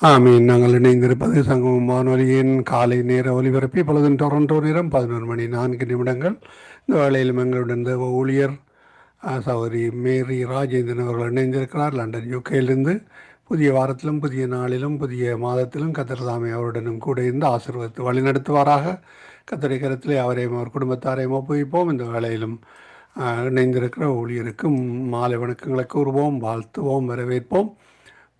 ஆமீன். நாங்கள் இணைந்திருப்பது சங்கமம் வானொலியின் காலை நேர ஒலிபரப்பி. இப்பொழுது டொரண்டோ நேரம் 11 மணி 4 நிமிடங்கள். இந்த வேளையிலும் எங்களுடன் தேவ ஊழியர் சகோதரி மேரி ராஜேந்திரன் அவர்கள் இணைந்திருக்கிறார் லண்டன் யூகேயிலிருந்து. புதிய வாரத்திலும் புதிய நாளிலும் புதிய மாதத்திலும் கத்தர் தாமே அவருடனும் கூட இருந்து ஆசீர்வதித்து வழிநடத்துவாராக. கத்தரை கரத்திலே அவரையும் அவர் குடும்பத்தாரையும் ஒப்புவிப்போம். இந்த வேளையிலும் இணைந்திருக்கிற ஊழியருக்கும் மாலை வணக்கங்களை கூறுவோம், வாழ்த்துவோம், வரவேற்போம்.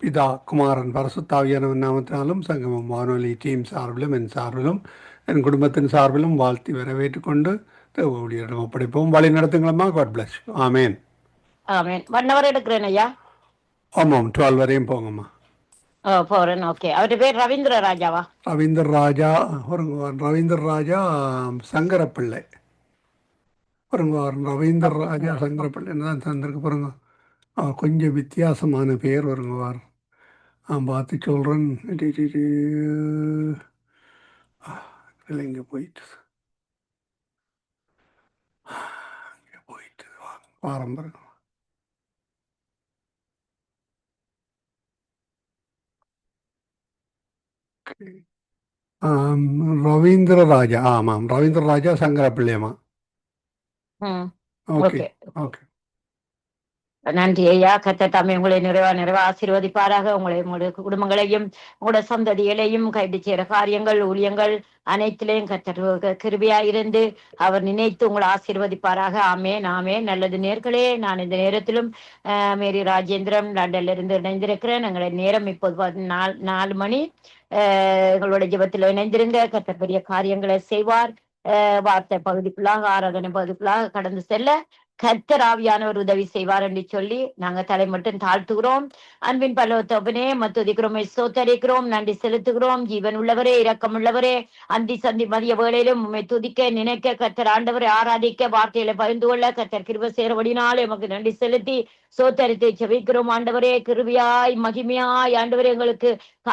பிதா குமாரன் பரசுத்தாவியானவன் நாமத்தினாலும் சங்கமம் வானொலி டீம் சார்பிலும் என் சார்பிலும் என் குடும்பத்தின் சார்பிலும் வாழ்த்தி வரவேற்றுக் கொண்டு தேவ ஊழியரிடம் ஒப்படைப்போம். வழி நடத்துங்களம்மா. God bless. Amen. Amen. 1 hour எடுக்கிறேன் ஐயா. ஆமாம், 12 வரையும் போங்கம்மா. போறேன். ஓகே. அவரு பேர் ரவீந்திர ராஜாவா? ரவீந்திர ராஜா. ரவீந்திர ராஜா சங்கரப்பிள்ளை. ரவீந்திர ராஜா சங்கரப்பிள்ளைன்னு தான் தந்திருக்கு பாருங்க. அவர் கொஞ்சம் வித்தியாசமான பேர் வருங்குவார். பார்த்து சொல்கிறேன். இங்கே போயிட்டு பாரம்பரியம் ரவீந்திர ராஜா. ஆமாம், ரவீந்திர ராஜா சங்கரப்பிள்ளையம்மா. Okay okay. நன்றி ஐயா. கர்த்தர் தாமே உங்களை நிறைவா ஆசீர்வதிப்பாராக. உங்களுடைய குடும்பங்களையும் உங்களோட சந்ததிகளையும் கைது செய்கிற காரியங்கள் ஊழியங்கள் அனைத்திலையும் கர்த்தர் கிருபையா இருந்து அவர் நினைத்து உங்களை ஆசீர்வதிப்பாராக. ஆமேன் ஆமேன். நல்லது நேர்களே, நான் இந்த நேரத்திலும் மேரி ராஜேந்திரன் லண்டன்ல இருந்து இணைந்திருக்கிறேன். எங்களுடைய நேரம் இப்போது 4 மணி. எங்களோட ஜெபத்தில் இணைந்திருங்க. கர்த்தர் பெரிய காரியங்களை செய்வார். வார்த்தை பகுதிக்குள்ளாக ஆராதனை பகுதிக்குள்ளாக கடந்து செல்ல கர்த்தர் ஆவியானவர் உதவி செய்வார் என்று சொல்லி நாங்க தலை மட்டும் தாழ்த்துகிறோம். அன்பின் பரலோகத்தகப்பனே, துதிக்கிறோம், ஸ்தோத்தரிக்கிறோம், நன்றி செலுத்துகிறோம். ஜீவன் உள்ளவரே, இரக்கம் உள்ளவரே, அந்தி சந்தி மதிய வேளையிலும் உண்மை துதிக்க நினைக்க கர்த்தர் ஆண்டவரை ஆராதிக்க வார்த்தையில பகிர்ந்து கொள்ள கர்த்தர் கிருபை சேரபடினாலே உமக்கு நன்றி செலுத்தி சோத்தரித்தை செவிக்கிறோம். ஆண்டவரே, கிருபியாய் மகிமையாய் ஆண்டவரே எங்களுக்கு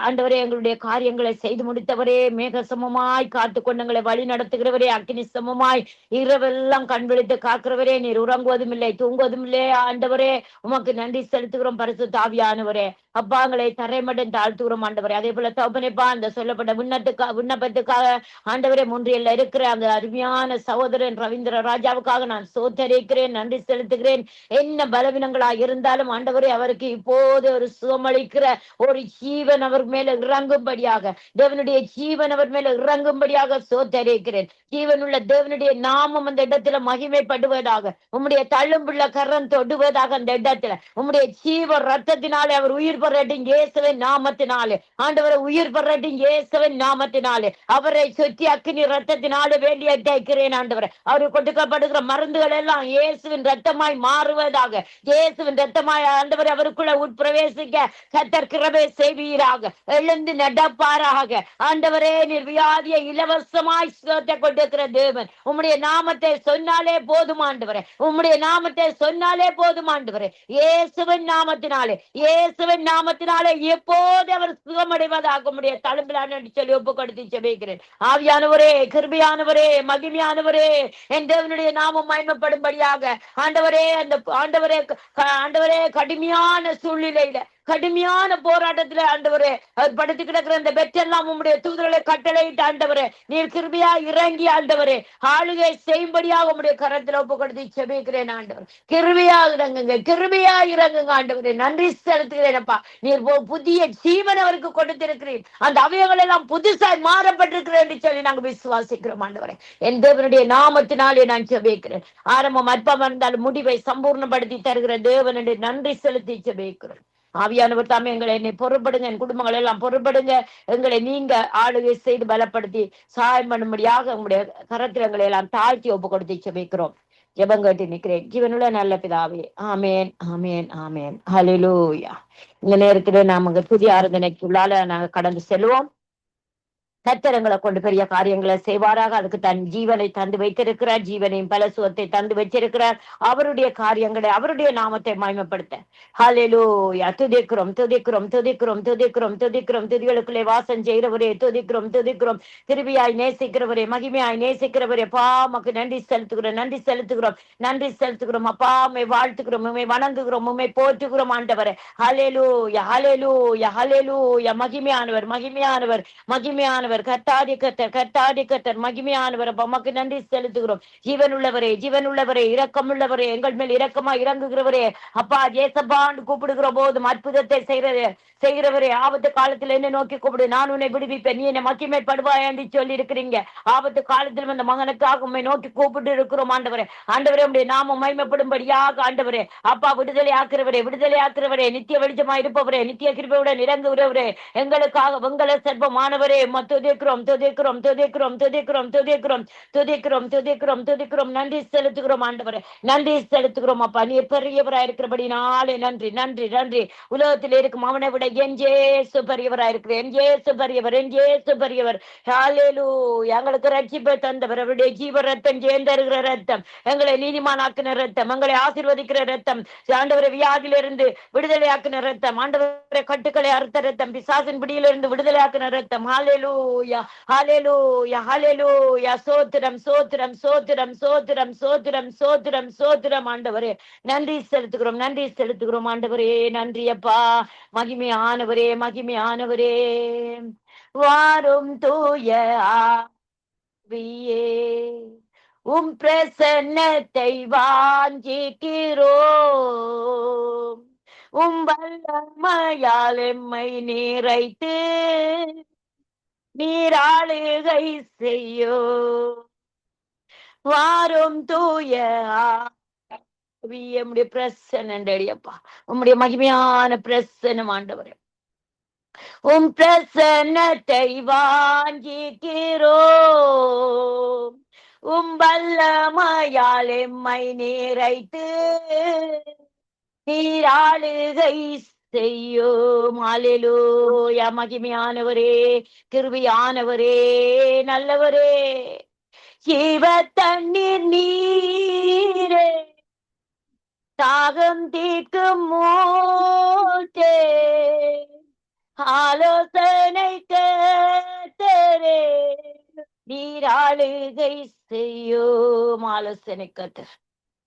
ஆண்டவரே எங்களுடைய காரியங்களை செய்து முடித்தவரே, மேக சமமாய் காத்து கொண்டங்களை வழி நடத்துகிறவரே, அக்கினி சமமாய் இரவெல்லாம் கண் விழித்து காக்கிறவரே, நீர் உறங்குவதும் இல்லை தூங்குவதும் இல்லை. ஆண்டவரே உமக்கு நன்றி செலுத்துகிறோம். பரிசுத்த ஆவியானவரே, அப்பாங்களை தரைமட்டம் தாழ்த்துகிறோம். ஆண்டவரே, அதே போல தகப்பனேப்பா, அந்த சொல்லப்பட்ட விண்ணப்பத்துக்காக ஆண்டவரே முன்றியல்ல இருக்கிற அந்த அருமையான சகோதரன் ரவீந்திர ராஜாவுக்காக நான் சோத்தரிக்கிறேன், நன்றி செலுத்துகிறேன். என்ன பலவீனங்களா இருந்தாலும் ஆண்டவரே அவருக்கு இப்போது ஒரு சுகமளிக்கிற ஒரு ஜீவன் அவர் மேல இறங்கும்படியாக, தேவனுடைய ஜீவன் அவர் மேல இறங்கும்படியாக சோத்தரிக்கிறேன். ஜீவனுள்ள தேவனுடைய நாமம் அந்த இடத்துல மகிமைப்படுவதாக, உம்முடைய தள்ளும்புள்ள கரம் தொடுவதாக அந்த இடத்துல உம்முடைய ஜீவ ரத்தத்தினாலே அவர் உயிர் பெறட்டும் இயேசுவின் நாமத்தினாலே. ஆண்டவரை உயிர் பெறட்டும் இயேசுவின் நாமத்தினாலே. அவரை சுற்றி அக்கினி ரத்தத்தினாலே வேண்டிய தைக்கிறேன். ஆண்டவரை அவருக்கு கொடுக்கப்படுகிற மருந்துகள் எல்லாம் இயேசுவின் ரத்தமாய் மாறுவதாக, இயேசுவின் ரத்தமாய் ஆண்டவர் அவருக்குள்ள உட்பிரவேசிக்க கர்த்தர் கிருபை செய்வீராக. எழுந்து நடப்பாராக. ஆண்டவரே, நீர் வியாதியை இலவசமாய் சுகத்தை கொண்டிருக்கிற தேவன். உம்முடைய நாமத்தை சொன்னாலே போதும் ஆண்டவரே, உம்முடைய நாமத்தை சொன்னாலே போதும் ஆண்டவரே. இயேசுவின் நாமத்தினாலே, இயேசுவின் நாமத்தினாலே எப்போது அவர் சுகமடைவதாக உம்முடைய தழும்பிலான சொல்லி ஒப்பு கொடுத்து ஜெபிக்கிறேன். ஆவியானவரே, கிருபையானவரே, மகிமையானவரே, என் தேவனுடைய நாமம் மகிமைப்படும்படியாக ஆண்டவரே, அந்த ஆண்டவரே கடுமையான சூழ்நிலையில கடுமையான போராட்டத்துல ஆண்டவரே அவர் படுத்து கிடக்கிற அந்த பெற்றெல்லாம் உம்முடைய தூதர்களை கட்டளையிட்டு ஆண்டவரே நீர் கிருபையா இறங்கி ஆண்டவரே ஆளுகை செய்யும்படியாக உம்முடைய கரத்துல ஒப்பு கொடுத்து செபிக்கிறேன். ஆண்டவர் கிருபையா இறங்குங்க, கிருபையா இறங்குங்க ஆண்டவரே. நன்றி செலுத்துகிறேன்ப்பா. நீர் புதிய ஜீவன் அவருக்கு கொடுத்திருக்கிறீர். அந்த அவயங்கள் எல்லாம் புதுசாய் மாறப்பட்டிருக்கிறேன் என்று சொல்லி நாங்கள் விசுவாசிக்கிறோம். ஆண்டவரே, என் தேவனுடைய நாமத்தினாலே நான் செபிக்கிறேன். ஆரம்பம் அற்பமா இருந்தாலும் முடிவை சம்பூர்ணப்படுத்தி தருகிற தேவன் என்று நன்றி செலுத்தி செபிக்கிறேன். ஆவியானவர் தாமே எங்களை என்னை பொறுப்படுங்க, என் குடும்பங்கள் எல்லாம் பொறுப்படுங்க. எங்களை நீங்க ஆளுகை செய்து பலப்படுத்தி சாயம் பண்ணும்படியாக உங்களுடைய கரத்தில் எங்களை எல்லாம் தாழ்த்தி ஒப்பு கொடுத்து செபிக்கிறோம். ஜெபம் கேட்டு நிற்கிறேன். ஜீவனுள்ள நல்ல பிதாவே. ஆமேன் ஆமேன் ஆமேன். ஹல்லேலூயா. இந்த நேரத்துல நாம புதிய ஆராதனைக்குள்ளால நாங்க கடந்து செல்வோம். கத்திரங்களை கொண்டு பெரிய காரியங்களை செய்வாராக. அதுக்கு தன் ஜீவனை தந்து வைத்திருக்கிறார், ஜீவனையும் பலசுவத்தை தந்து வச்சிருக்கிறார். அவருடைய காரியங்களை, அவருடைய நாமத்தை மகிமைப்படுத்த ஹல்லேலூயா. துதிக்கிறோம் துதிக்கிறோம் துதிக்கிறோம் துதிக்கிறோம் துதிக்கிறோம். துதிகளுக்குள்ளே வாசம் செய்கிறவரே துதிக்கிறோம் துதிக்கிறோம். கிருபியாய் நேசிக்கிறவரே, மகிமையாய் நேசிக்கிறவரே, அப்பா உமக்கு நன்றி செலுத்துகிறோம், நன்றி செலுத்துகிறோம், நன்றி செலுத்துகிறோம். அப்பா உம்மை வாழ்த்துகிறோம், உம்மை வணங்குகிறோம், உம்மை போற்றுகிறோம் ஆண்டவரே. ஹல்லேலூயா ஹல்லேலூயா ஹல்லேலூயா. மகிமையானவர் மகிமையானவர் மகிமையானவர். கர்த்தாதி கர்த்தர் கர்த்தாதி கர்த்தர் மகிமையானவர். உமக்கு நன்றி செலுத்துகிறோம். ஜீவனுள்ளவரே ஜீவனுள்ளவரே, இரக்கமுள்ளவரே, எங்கள் மேல் இரக்கமா இறங்குகிறவரே, அப்பா ஜேசப்பான்னு கூப்பிடுகிற போதும் அற்புதத்தை செய்கிறவரே, ஆபத்து காலத்துல என்ன நோக்கி கூப்பிடு, நான் உன்னை விடுவிப்பேன், நீ என்னை மகிமைப்படுவாய் என்று சொல்லி இருக்கிறீங்க. ஆபத்து காலத்தில் அந்த மகனுக்காக உண்மை நோக்கி கூப்பிட்டு இருக்கிறோம் ஆண்டவரே. ஆண்டவரே உடைய நாமம் மகிமைப்படும்படியாக ஆண்டவரே, அப்பா விடுதலை ஆக்குறவரே, விடுதலை ஆக்குறவரே, நித்திய வெளிச்சமா இருப்பவரே, நித்திய கிருபையுடன் இறங்குகிறவரே, எங்களுக்காக வெங்கல செல்வமானவரே, துதிக்கிறோம் துதிக்கிறோம் துதிக்கிறோம் துதிக்கிறோம் துதிக்கிறோம் துதிக்கிறோம் துதிக்கிறோம் துதிக்கிறோம். நன்றி செலுத்துகிறோம் ஆண்டவரே, நன்றி செலுத்துகிறோம். அப்பா நீ பெரியவராய் இருக்கிறபடினாலே நன்றி நன்றி நன்றி. உலகத்தில் இருக்கும் அவனை விட என் ஜேசு பெரியவராய் இருக்கிற என் ஜேசு பெரியவர், என் ஜேசு பெரியவர். ஹல்லேலூயா. எங்களுக்கு ரட்சிப்பை தந்தவர், அவருடைய ஜீவ ரத்தம் சேர்ந்தருகிற ரத்தம், எங்களை நீதிமானாக்கின ரத்தம், எங்களை ஆசீர்வதிக்கிற ரத்தம், ஆண்டவரை வியாதியிலிருந்து விடுதலையாக்கின ரத்தம், ஆண்டவரை கட்டுக்களை அறுத்த ரத்தம், பிசாசின் பிடியிலிருந்து விடுதலையாக்கின ரத்தம். ஹல்லேலூயா ஹல்லேலூயா ஹல்லேலூயா. சோத்திரம் சோத்திரம் சோத்திரம் சோத்திரம் சோத்திரம் சோத்திரம் சோத்திரம் ஆண்டவரே. நன்றி செலுத்துகிறோம், நன்றி செலுத்துகிறோம் ஆண்டவரே. நன்றி அப்பா. மகிமையானவரே மகிமையானவரே. வாரும் தூய ஆவியே, உம் பிரசன்னத்தை வாஞ்சிக்கிறோம், உம் வல்லமையால் எம்மை நிறைத்து நீராளுகை செய்யோ. வாரும் தூய ஆவியே, பிரசன்னப்பா, உம்முடைய மகிமையான பிரசன்னம் ஆண்டவரே. உம் பிரசன்னத்தை வாஞ்சிக்கிறோம், உம் வல்லமையால் எம்மை நிறைத்து நீராளுகை செய்யும். ஹல்லேலூயா. மகிமையானவரே, கிருபையானவரே, நல்லவரே, ஜீவ தண்ணீர் நீரே, தாகம் தீர்க்கும் மூச்சே, ஆலோசனை கர்த்தரே, நீராளுகை செய்யும். ஆலோசனை கர்த்தர்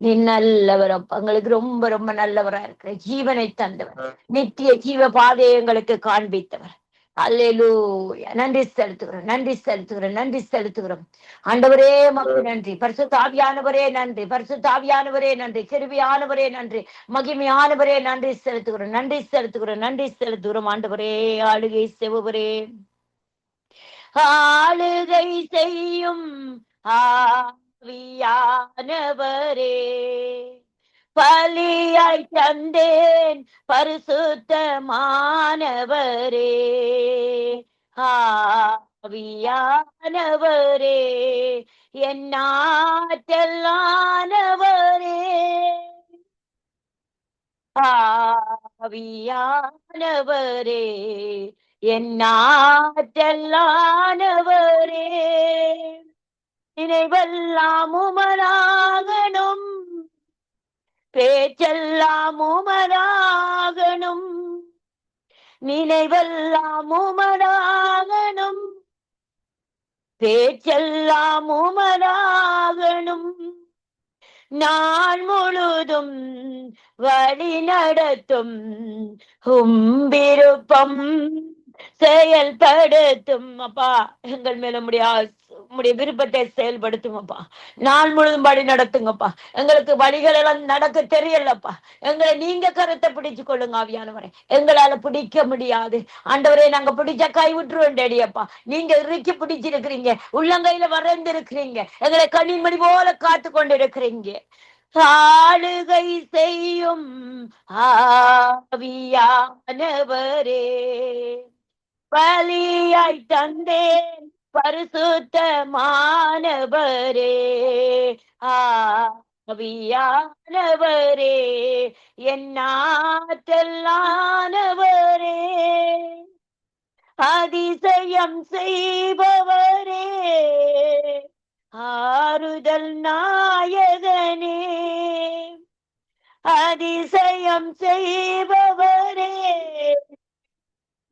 நீ நல்லவர் அப்பா, எங்களுக்கு ரொம்ப ரொம்ப நல்லவரா இருக்கிற, ஜீவனை தந்தவர், நித்திய ஜீவ பாதையை எங்களுக்கு காண்பித்தவர். அல்லேலூயா. நன்றி செலுத்துகிறோம், நன்றி செலுத்துகிறோம், நன்றி செலுத்துகிறோம் ஆண்டவரே. மக்கு நன்றி. பரிசுத்த ஆவியானவரே நன்றி, பரிசுத்த ஆவியானவரே நன்றி, கிருபையானவரே நன்றி, மகிமையானவரே நன்றி செலுத்துகிறோம், நன்றி செலுத்துகிறோம், நன்றி செலுத்துகிறோம் ஆண்டவரே. ஆளுகை செய்பவரே, ஆளுகை செய்யும் ஆவியானவரே, பலியாய் தந்தேன் பரிசுத்தமானவரே, ஆவியானவரே, என் ஆற்றலானவரே, ஆவியானவரே, என் ஆற்றலானவரே, நினைவெல்லாம் உமராகணும், பேச்செல்லாம் உமராகணும், நினைவெல்லாம் உமராகணும், பேச்செல்லாம் உமராகணும், நான் முழுதும் வழி நடத்தும் உம் விருப்பம் செயல்படுத்தும். அப்பா எங்கள் மேல உம்முடைய விருப்பத்தை செயல்படுத்தும் அப்பா. நாள் முழுதும் வழி நடத்துங்கப்பா. எங்களுக்கு வழிகள் எல்லாம் நடக்க தெரியலப்பா. எங்களை நீங்க கருத்தை பிடிச்சு கொள்ளுங்க ஆவியானவரே. எங்களால பிடிக்க முடியாது ஆண்டவரே. நாங்க பிடிச்சா கைவிட்டுருவோம் டேடியப்பா. நீங்க இறுக்கி பிடிச்சிருக்கிறீங்க, உள்ளங்கையில வரைந்து இருக்கிறீங்க, எங்களை கண்ணின்மணி போல காத்து கொண்டு இருக்கிறீங்க. ஆளுகை செய்யும் ஆவியானவரே, பலியாய் தந்தேன் பரிசுத்தமானவரே, ஆவியானவரே, என் ஆற்றலானவரே, அதிசயம் செய்பவரே, ஆறுதல் நாயகனே, அதிசயம் செய்பவரே,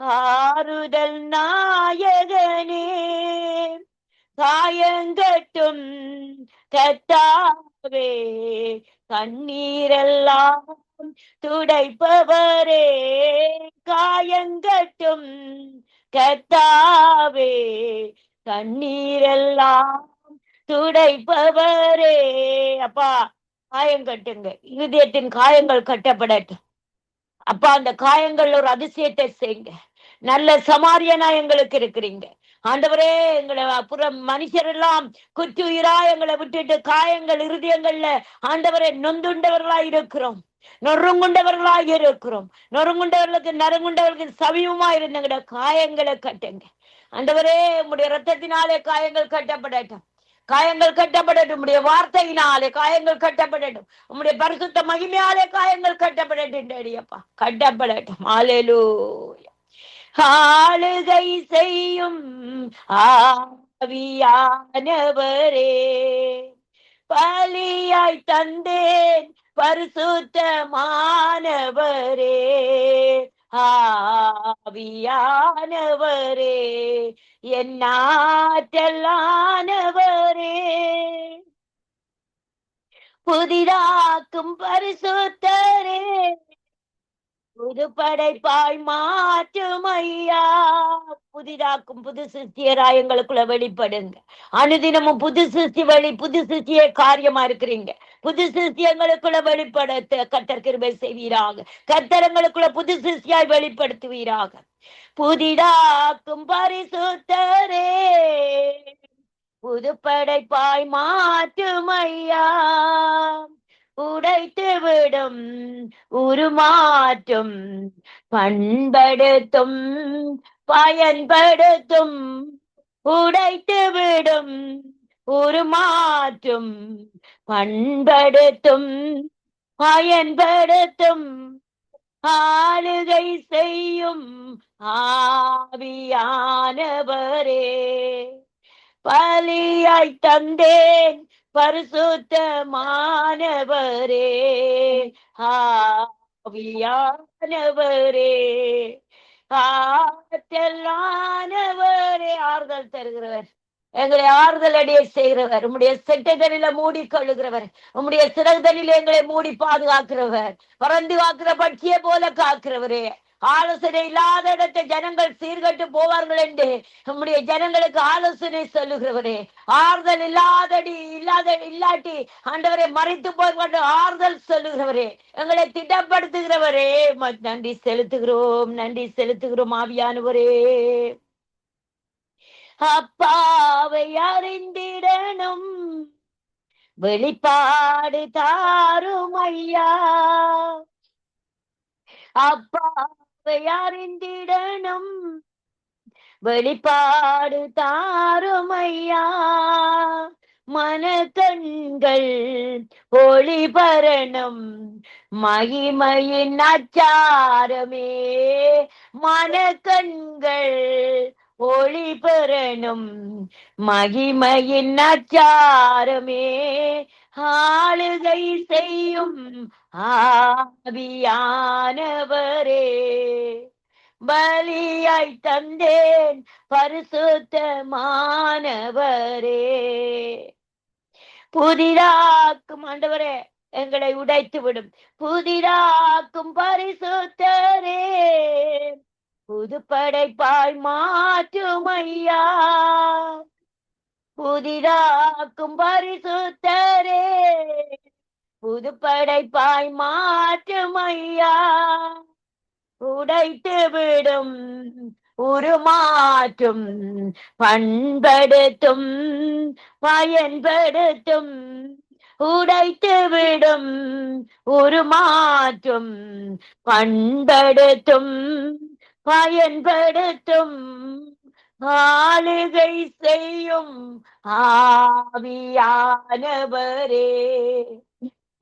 ஆறுதல் நாயகனே, காயங்கட்டும் கர்த்தாவே, கண்ணீரெல்லாம் துடைப்பவரே, காயங்கட்டும் கர்த்தாவே, கண்ணீரெல்லாம் துடைப்பவரே. அப்பா, காயம் கட்டுங்க, இருதயத்தின் காயங்கள் கட்டப்படட்டும். அப்பா, அந்த காயங்கள் ஒரு அதிசயத்தை செய்யுங்க. நல்ல சமாரியனா எங்களுக்கு இருக்கிறீங்க ஆண்டவரே. எங்களை அப்புறம் மனுஷர் எல்லாம் குற்றுயிரா எங்களை விட்டுட்டு காயங்கள் இருதயங்கள்ல ஆண்டவரே நொந்துண்டவர்களாய் இருக்கிறோம், நொறுங்குண்டவர்களாய் இருக்கிறோம். நொறுங்குண்டவர்களுக்கு நறுங்குண்டவர்களுக்கு சமீபமா இருந்தங்கட காயங்களை கட்டுங்க ஆண்டவரே. உம்முடைய ரத்தத்தினாலே காயங்கள் கட்டப்படட்டும், காயங்கள் கட்டப்படட்டும். உம்முடைய வார்த்தையினாலே காயங்கள் கட்டப்படட்டும், உம்முடைய பரிசுத்த மகிமையாலே காயங்கள் கட்டப்படட்டும். அப்பா, கட்டப்படட்டும். ஹல்லேலூயா. ஆளுகை செய்யும் ஆவியானவரே, பலியாய் தந்தேன் பரிசுத்தமானவரே, ஆவியானவரே, என் ஆற்றலானவரே, புதிதாக்கும் பரிசுத்தரே, புது படைப்பாய் மாற்றும் ஐயா. புதிதாக்கும் புது சிருஷ்டியராய் எங்களுக்குள்ள வெளிப்படுங்க. அனுதினமும் புது சிருஷ்டிய காரியமா இருக்கிறீங்க. புது சிருஷ்டி எங்களுக்குள்ள வெளிப்படுத்த கர்த்தர் கிருபை செய்வீராக. கர்த்தர் எங்களுக்குள்ள புது சிருஷ்டியாய் வெளிப்படுத்துவீராக. புதிதாக்கும் பரிசுத்தரே, புது படைப்பாய் மாற்றும் ஐயா, உடைத்து விடும் உருமாற்றும், பண்படுத்தும் பயன்படுத்தும், உடைத்து விடும் உருமாற்றும், பண்படுத்தும் பயன்படுத்தும், ஆளுகை செய்யும் ஆவியானவரே, பலியாய் தந்தேன் பரிசுத்தமானவரே, ஆவியானவரே, ஆற்றலானவரே, ஆறுதல் தருகிறவர், எங்களை ஆறுதல் அடைய செய்கிறவர், உம்முடைய செட்டைகளில மூடி கொள்ளுகிறவர், உம்முடைய சிறகுதலில் எங்களை மூடி பாதுகாக்கிறவர், பறந்து காக்கிற பட்சியை போல காக்கிறவரே, ஆலோசனை இல்லாத இடத்தை ஜனங்கள் சீர்கட்டு போவார்கள் என்று நம்முடைய ஜனங்களுக்கு ஆலோசனை சொல்லுகிறவரே, ஆறுதல் இல்லாட்டி ஆண்டவரை மறைத்து போய் ஆறுதல் சொல்லுகிறவரே, எங்களை திட்டப்படுத்துகிறவரே, நன்றி செலுத்துகிறோம் ஆவியானவரே. அப்பாவை அறிந்திடணும், வெளிப்பாடு தாரும் ஐயா, அப்பாவை அறிந்திடணும், வெளிப்பாடு தாரும் ஐயா, மனக்கண்கள் ஒளி பரணும், மகிமையின் அச்சாரமே, மனக்கண்கள் ஒளி பெறணும், மகிமையின் அச்சாரமே, ஆளுகை செய்யும் ஆவியானவரே, பலியாய் தந்தேன் பரிசுத்தமானவரே, புதிதாக்கும் ஆண்டவரே எங்களை உடைத்து விடும், புதிதாக்கும் பரிசுத்தரே, புது படைப்பாய் மாற்றும் ஐயா, புதிதாக்கும் பரிசுத்தரே, புது படைப்பாய் மாற்றும் ஐயா, உடைத்து விடும் உருமாற்றும், பண்படுத்தும் பயன்படுத்தும், உடைத்து விடும் உருமாற்றும், பண்படுத்தும் பயன்படுத்தும், ஆளுகை செய்யும் ஆவியானவரே,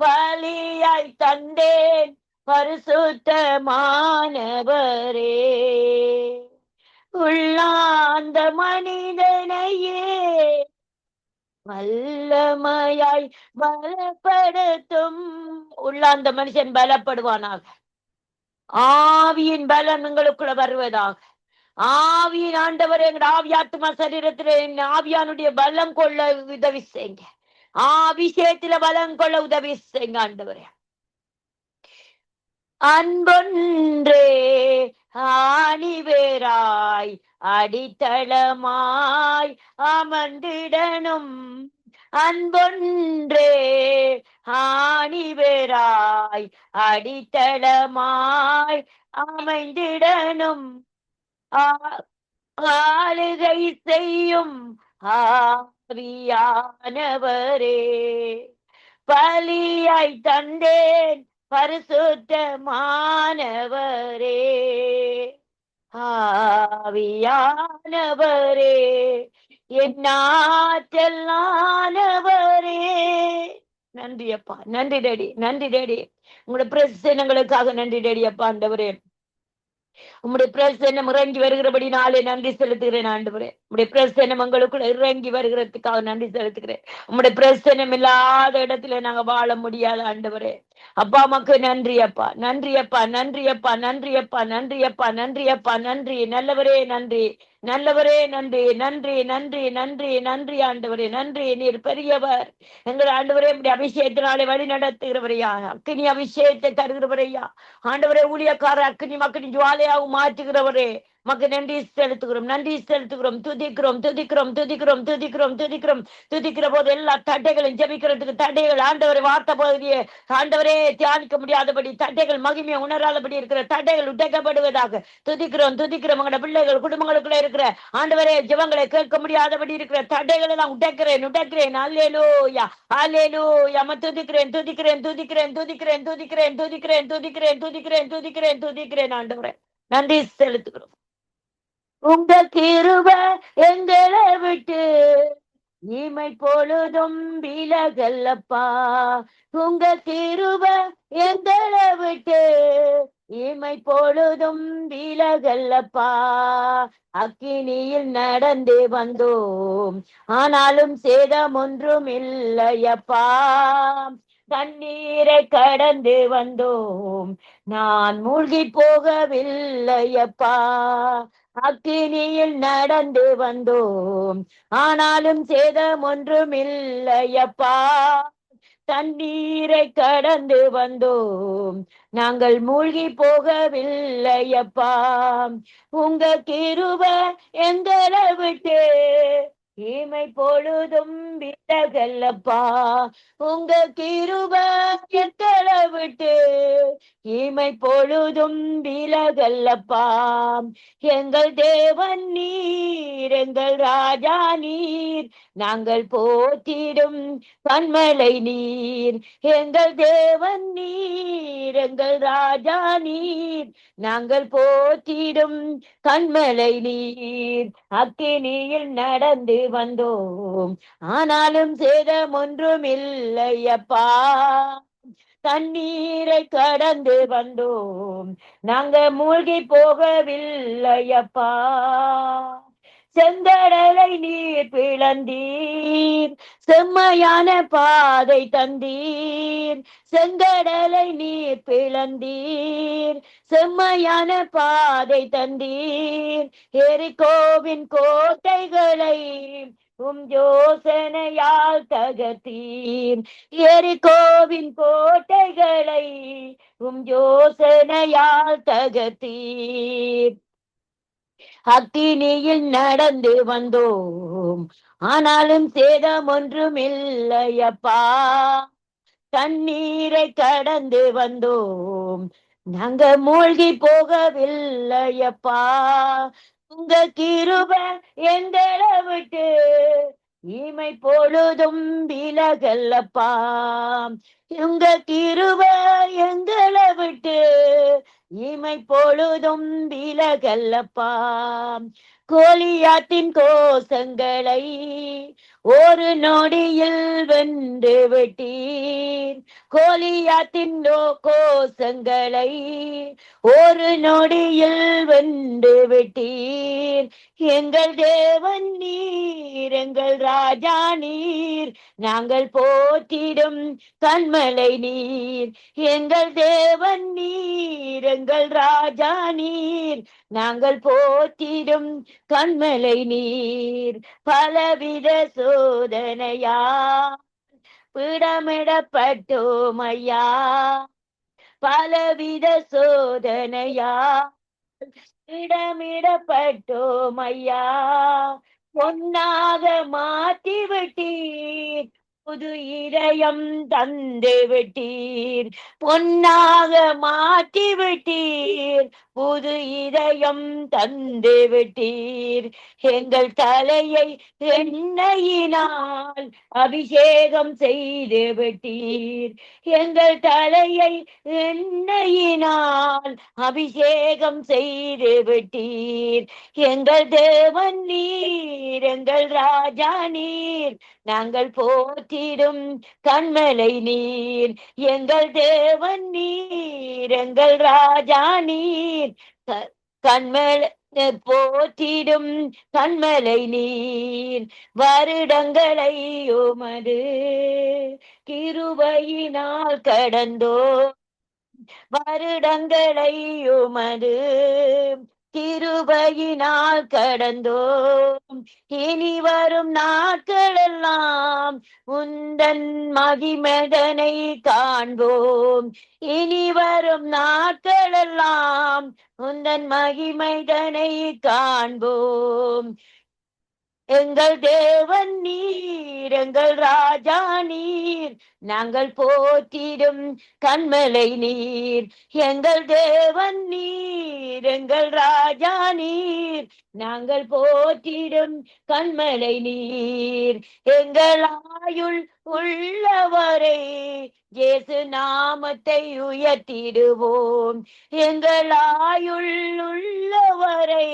பலியாய் தந்தேன் பரிசுத்தமானவரே, உள்ளாந்த மனிதனையே வல்லமையாய் பலப்படுத்தும். உள்ளாந்த மனுஷன் பலப்படுவானாக. ஆவியின் பலம் எங்களுக்குள்ள வருவதாக. ஆவியின் ஆண்டவர் எங்க ஆவியாத்மா சரீரத்துல ஆவியானுடைய பலம் கொள்ள உதவி செய்யுங்க. அபிஷேகத்துல பலம் கொள்ள உதவி செய்யுங்க ஆண்டவரே. அன்பொன்றே ஆணிவேராய் அடித்தளமாய் அமர்ந்திடனும். அன்பொன்றே ஆணிவேராய் அடித்தளமாய் அமைந்திடனும். ஆளுகை செய்யும் ஆவியானவரே பலியாய் தந்தேன் பரிசுத்தமானவரே. ஆவியானவரே என்னாற்றலானவரே. நன்றி அப்பா, நன்றி டேடி, நன்றி டேடி. உங்களோட பிரசனங்களுக்காக நன்றி டேடி அப்பா. ஆண்டவரே உம்முடைய பிரசன்னம் இறங்கி வருகிறபடி நாளே நன்றி செலுத்துகிறேன் ஆண்டவரே. உம்முடைய பிரசன்னம் எங்களுக்குள்ள இறங்கி வருகிறதுக்காக நன்றி செலுத்துகிறேன். உம்முடைய பிரசன்னம் இல்லாத இடத்துல நாங்க வாழ முடியாது ஆண்டவரே. அப்பா அம்மாக்கு நன்றி அப்பா, நன்றி அப்பா, நன்றி அப்பா, நன்றி அப்பா, நன்றி அப்பா, நன்றி அப்பா, நன்றி. நல்லவரே நன்றி, நல்லவரே நன்றி, நன்றி, நன்றி, நன்றி, நன்றி ஆண்டவரே, நன்றி. நீர் பெரியவர். எங்கள் ஆண்டவரே இப்படி அபிஷேகத்தினாலே வழி நடத்துகிறவரையா, அக்கினி அபிஷேகத்தை தருகிறவரையா ஆண்டவரே. ஊழியக்கார அக்கினி மக்களி ஜுவாலையாகவும் மாற்றுகிறவரே மக்கு நன்றி செலுத்துகிறோம், நன்றி செலுத்துகிறோம். துதிக்கிறோம், துதிக்கிறோம், துதிக்கிறோம், துதிக்கிறோம், துதிக்கிறோம். துதிக்கிற போது எல்லா தட்டைகளும் ஜெபிக்கிறதுக்கு தட்டைகள் ஆண்டவரை வார்த்தை பகுதியை ஆண்டவரே தியானிக்க முடியாதபடி தட்டைகள் மகிமையை உணராதபடி இருக்கிற தட்டைகள் உடைக்கப்படுவதாக துதிக்கிறோம், துதிக்கிறோம். உங்களோட பிள்ளைகள் குடும்பங்களுக்குள்ள இருக்கிற ஆண்டவரே ஜெபங்களை கேட்க முடியாதபடி இருக்கிற தட்டைகளை நான் உடைக்கிறேன், உடைக்கிறேன். அல்லேலூயா, அல்லேலூயா. துதிக்கிறேன், துதிக்கிறேன், துதிக்கிறேன், துதிக்கிறேன், துதிக்கிறேன், துதிக்கிறேன், துதிக்கிறேன், துதிக்கிறேன், துதிக்கிறேன், துதிக்கிறேன் ஆண்டவரே. நன்றி செலுத்துகிறோம். உங்க கிருபை எங்களை விட்டு இமை பொழுதும் விலகல்லப்பா. உங்க கிருபை எங்களை விட்டு இமை பொழுதும் விலகல்லப்பா. அக்கினியில் நடந்து வந்தோம் ஆனாலும் சேதம் ஒன்றும் இல்லையப்பா. தண்ணீரை கடந்து வந்தோம் நான் மூழ்கி போகவில்லையப்பா. அக்கினியில் நடந்து வந்தோம் ஆனாலும் சேதம் ஒன்றும் இல்லையப்பா. தண்ணீரை கடந்து வந்தோம் நாங்கள் மூழ்கி போகவில்லையப்பா. உங்க கிருபை எங்களை விட்டு இமை பொழுதும் விலகல்லப்பா. உங்க கிருபை எங்களை விட்டு இமை பொழுதும் விலகல்லப்பா. எங்கள் தேவன் நீர், எங்கள் ராஜா நீர், நாங்கள் போற்றிடும் கண்மலை நீர். எங்கள் தேவன் நீர், எங்கள் ராஜா நீர், நாங்கள் போற்றிடும் கண்மலை நீர். அக்கினியில் நடந்து வந்தோம் ஆனாலும் சேதம் ஒன்றும் இல்லையப்பா. தண்ணீரை கடந்து வந்தோம் நாங்க மூழ்கி போகவில்லையப்பா. செங்கடலை நீர் பிளந்தீர், செம்மையான பாதை தந்தீர். செங்கடலை நீர் பிளந்தீர், செம்மையான பாதை தந்தீர். எரிகோவின் கோட்டைகளை யோசனையால் தகர்த்தீர். எரிகோவின் கோட்டைகளை யோசனையால் தகர்த்தீர். அக்கினியில் நடந்து வந்தோம் ஆனாலும் சேதம் ஒன்றும் இல்லையப்பா. தண்ணீரை கடந்து வந்தோம் நாங்க மூழ்கி போகவில்லையப்பா. உங்க கிருபை எங்களை விட்டு இமை பொழுதும் விலகல்லப்பா. உங்க கிருபை எங்களை விட்டு இமை பொழுதும் விலகல்லப்பா. கோலியாத்தின் கோஷங்களை ஒரு நொடியில் வென்று விட்டீர். கோலியாத்தின் கோஷங்களை ஒரு நொடியில் நீங்கள் வென்று விட்டீர். எங்கள் தேவன் நீர், எங்கள் ராஜா நீர், நாங்கள் போற்றிடும் கண்மலை நீர். எங்கள் தேவன் நீர், எங்கள் ராஜா நீர், நாங்கள் போற்றிடும் கண்மலை நீர். பலவித சோதனையா பிடமிடப்பட்டோம் ஐயா, பலவித சோதனையா இடமிடப்பட்டோம் ஐயா. பொன்னாக மாற்றி விட்டீர், புது இதயம் தந்து விட்டீர். பொன்னாக மாற்றி விட்டீர், புது இதயம் தந்து விட்டீர். எங்கள் தலையை எண்ணெயினால் அபிஷேகம் செய்து விட்டீர். எங்கள் தலையை எண்ணெயினால் அபிஷேகம் செய்து விட்டீர். எங்கள் தேவன் நீர், எங்கள் ராஜா நீர், நாங்கள் போற்றிடும் கண்மலை நீர். எங்கள் தேவன் நீர், எங்கள் ராஜா நீர், கண்மலை போற்றிடும் கண்மலை நீர். வருடங்களை உமது கிருபையினால் கடந்தோ, வருடங்களை உமது கிருபையினால் கடந்தோம். இனி வரும் நாட்களெல்லாம் உந்தன் மகிமைதனை காண்போம். இனி வரும் நாட்களெல்லாம் உந்தன் மகிமைதனை காண்போம். எங்கள் தேவன் நீர், எங்கள் ராஜா நீர், நாங்கள் போற்றிடும் கண்மலை நீர். எங்கள் தேவன் நீர், எங்கள் ராஜா நீர், நாங்கள் போற்றிடும் கண்மலை நீர். எங்கள் ஆயுள் உள்ளவரை இயேசு நாமத்தை உயர்த்திடுவோம். எங்கள் ஆயுள் உள்ளவரை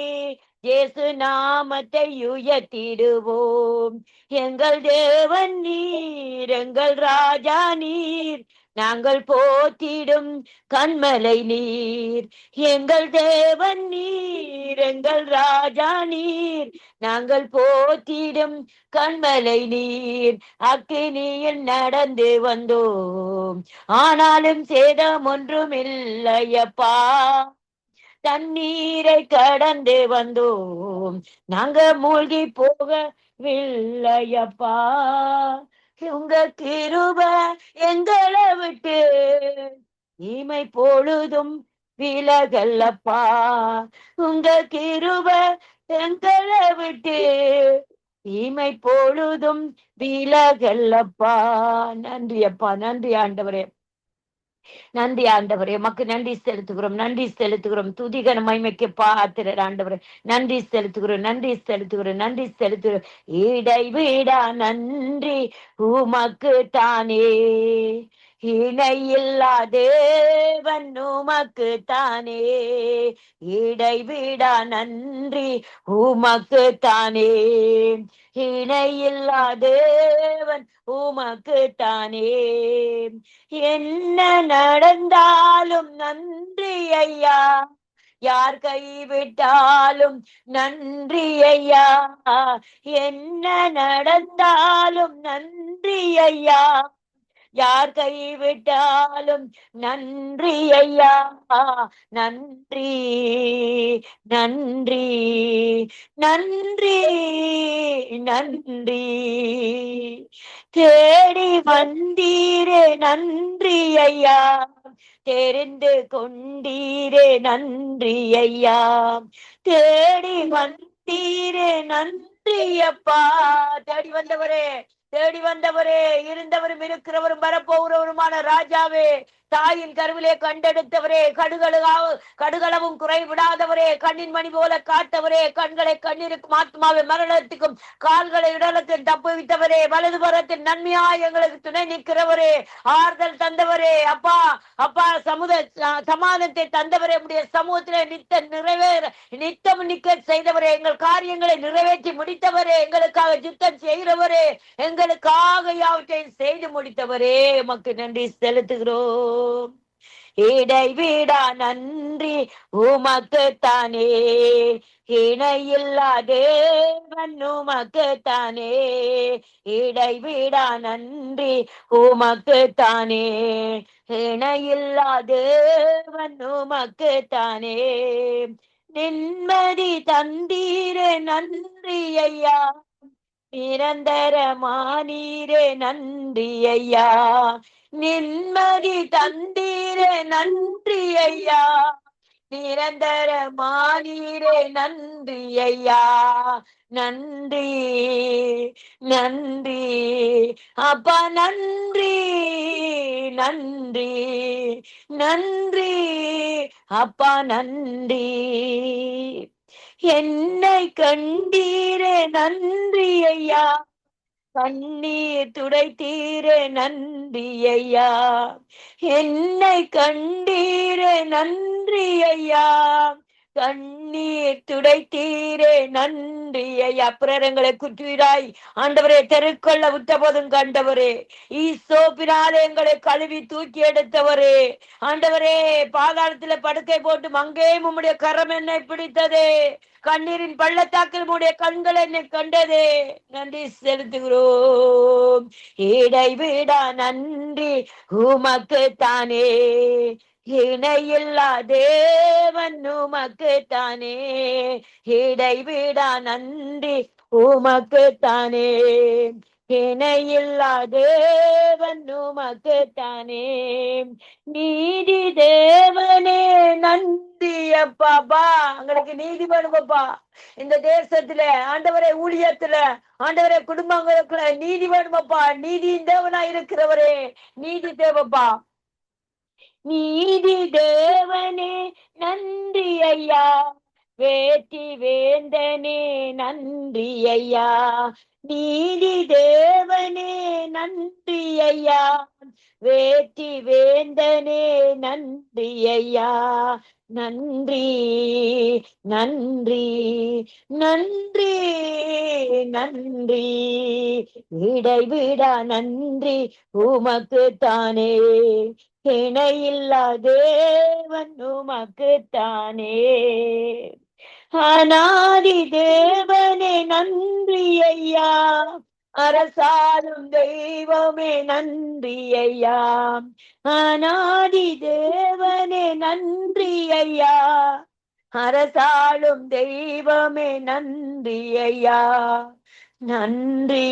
இயேசு நாமத்தை உயர்த்திடுவோம். எங்கள் தேவன் நீர், எங்கள் ராஜா நீர், நாங்கள் போற்றிடும் கண்மலை நீர். எங்கள் தேவன் நீர், எங்கள் ராஜா நீர், நாங்கள் போற்றிடும் கண்மலை நீர். அக்கினியில் நடந்து வந்தோம், ஆனாலும் சேதம் ஒன்றும் இல்லையப்பா. தண்ணீரை கடந்து வந்தோம், நாங்க மூழ்கி போகவில்லையப்பா. உங்க கிருபை எங்களை விட்டு இமை பொழுதும் விலகல்லப்பா. உங்க கிருபை எங்களை விட்டு இமை பொழுதும் விலகல்லப்பா. நன்றி அப்பா, நன்றி ஆண்டவரே, நன்றி ஆண்டவரே. உமக்கு நன்றி செலுத்துகிறோம், நன்றி செலுத்துகிறோம். துதிகன மகிமைக்கு பாத்திரர் ஆண்டவரே. நன்றி செலுத்துகிறோம், நன்றி செலுத்துகிறோம், நன்றி செலுத்துகிறோம். இடைவிடா நன்றி உமக்கு தானே, இணையில்லா தேவன் உமக்கு தானே. இடைவிடா நன்றி உமக்கு தானே, இணையில்லா தேவன் உமக்கு தானே. என்ன நடந்தாலும் நன்றி ஐயா, யார் கைவிட்டாலும் நன்றி ஐயா. என்ன நடந்தாலும் நன்றி ஐயா, யார் கைவிட்டாலும் நன்றி ஐயா. நன்றி நன்றி நன்றி நன்றி. தேடி வந்தீரே நன்றி ஐயா, தெரிந்து கொண்டீரே நன்றி ஐயா. தேடி வந்தீரே நன்றி அப்பா. தேடி வந்தவரே, தேடி வந்தவரே, இருந்தவரும் இருக்கிறவரும் வரப்போகிறவருமான ராஜாவே, தாயின் கருவிலே கண்டெடுத்தவரே, கடுகளவும் குறைவிடாதவரே, கண்ணின் மணி போல காத்தவரே, கண்களை கண்ணீருக்கும் ஆத்மாவை மரணத்துக்கும் கால்களை இடலத்தில் தப்புவித்தவரே, வலது புறத்தில் நன்மையாய் எங்களுக்கு துணை நிற்கிறவரே, ஆறுதல் தந்தவரே, அப்பா அப்பா சமாதானத்தை தந்தவரே, உடைய சமூகத்திலே நித்தம் நிற்க செய்தவரே, எங்கள் காரியங்களை நிறைவேற்றி முடித்தவரே, எங்களுக்காக யுத்தம் செய்கிறவரே, எங்களுக்காக யாவற்றையும் செய்து முடித்தவரே, உமக்கு நன்றி செலுத்துகிறோம். இடைவிடா நன்றி உமக்குத்தானே. இணையில்லா தேவன் உமக்குத்தானே. இடைவிடா நன்றி உமக்குத்தானே. இணையில்லா தேவன் உமக்குத்தானே. நிம்மதி தந்தீரே நன்றி ஐயா. நிரந்தரமானீரே நன்றி ஐயா. நிம்மதி தந்தீரே நன்றி ஐயா. நிரந்தரமானீரே நன்றி ஐயா. நன்றி நன்றி அப்பா, நன்றி நன்றி நன்றி அப்பா, நன்றி. என்னை கண்டீரே நன்றி ஐயா. கண்ணீர் துடைத்தீரே நன்றி ஐயா. என்னை கண்டீரே நன்றி ஐயா. கண்ணீர் துடைத்தீரே நன்றி ஐயா. பிரரங்களை குற்றுவீராய் ஆண்டவரே. தெருக்கொள்ள விட்ட போதும் கண்டவரே. ஈசோப்பினாலே எங்களை கழுவி தூக்கி எடுத்தவரே. ஆண்டவரே, பாதாளத்துல படுக்கை போட்டு அங்கே உம்முடைய கரம் என்னை பிடித்ததே. கண்ணீரின் பள்ளத்தாக்கில் உம்முடைய கண்கள் என்னை கண்டதே. நன்றி செலுத்துகிறோம். இடைவிடா நன்றி உமக்குத்தானே. இணையில்லா தேவன் உமக்குத்தானே. இடைவிடா நன்றி உமக்குத்தானே. இணையில்லா தேவன் உமக்குத்தானே. நீதி தேவனே நன்றி அப்பாப்பா. எங்களுக்கு நீதி வேணுமப்பா. இந்த தேசத்துல ஆண்டவரே, ஊழியத்துல ஆண்டவரே, குடும்பங்களுக்குள்ள நீதி வேணுமப்பா. நீதியின் தேவனா இருக்கிறவரே, நீதி தேவப்பா. நீதி தேவனே நன்றி ஐயா. வேட்டி வேந்தனே நன்றி ஐயா. நீதி தேவனே நன்றி ஐயா. வேட்டி வேந்தனே நன்றி ஐயா. நன்றி நன்றி நன்றி நன்றி. இடைவிடா நன்றி உமக்குத்தானே. இணையில்லா தேவன் உமக்குத்தானே. அநாதி தேவனே நன்றி ஐயா. அரசாளும் தெய்வமே நன்றி ஐயா. அநாதி தேவனே நன்றி ஐயா. அரசாளும் தெய்வமே நன்றி ஐயா. நன்றி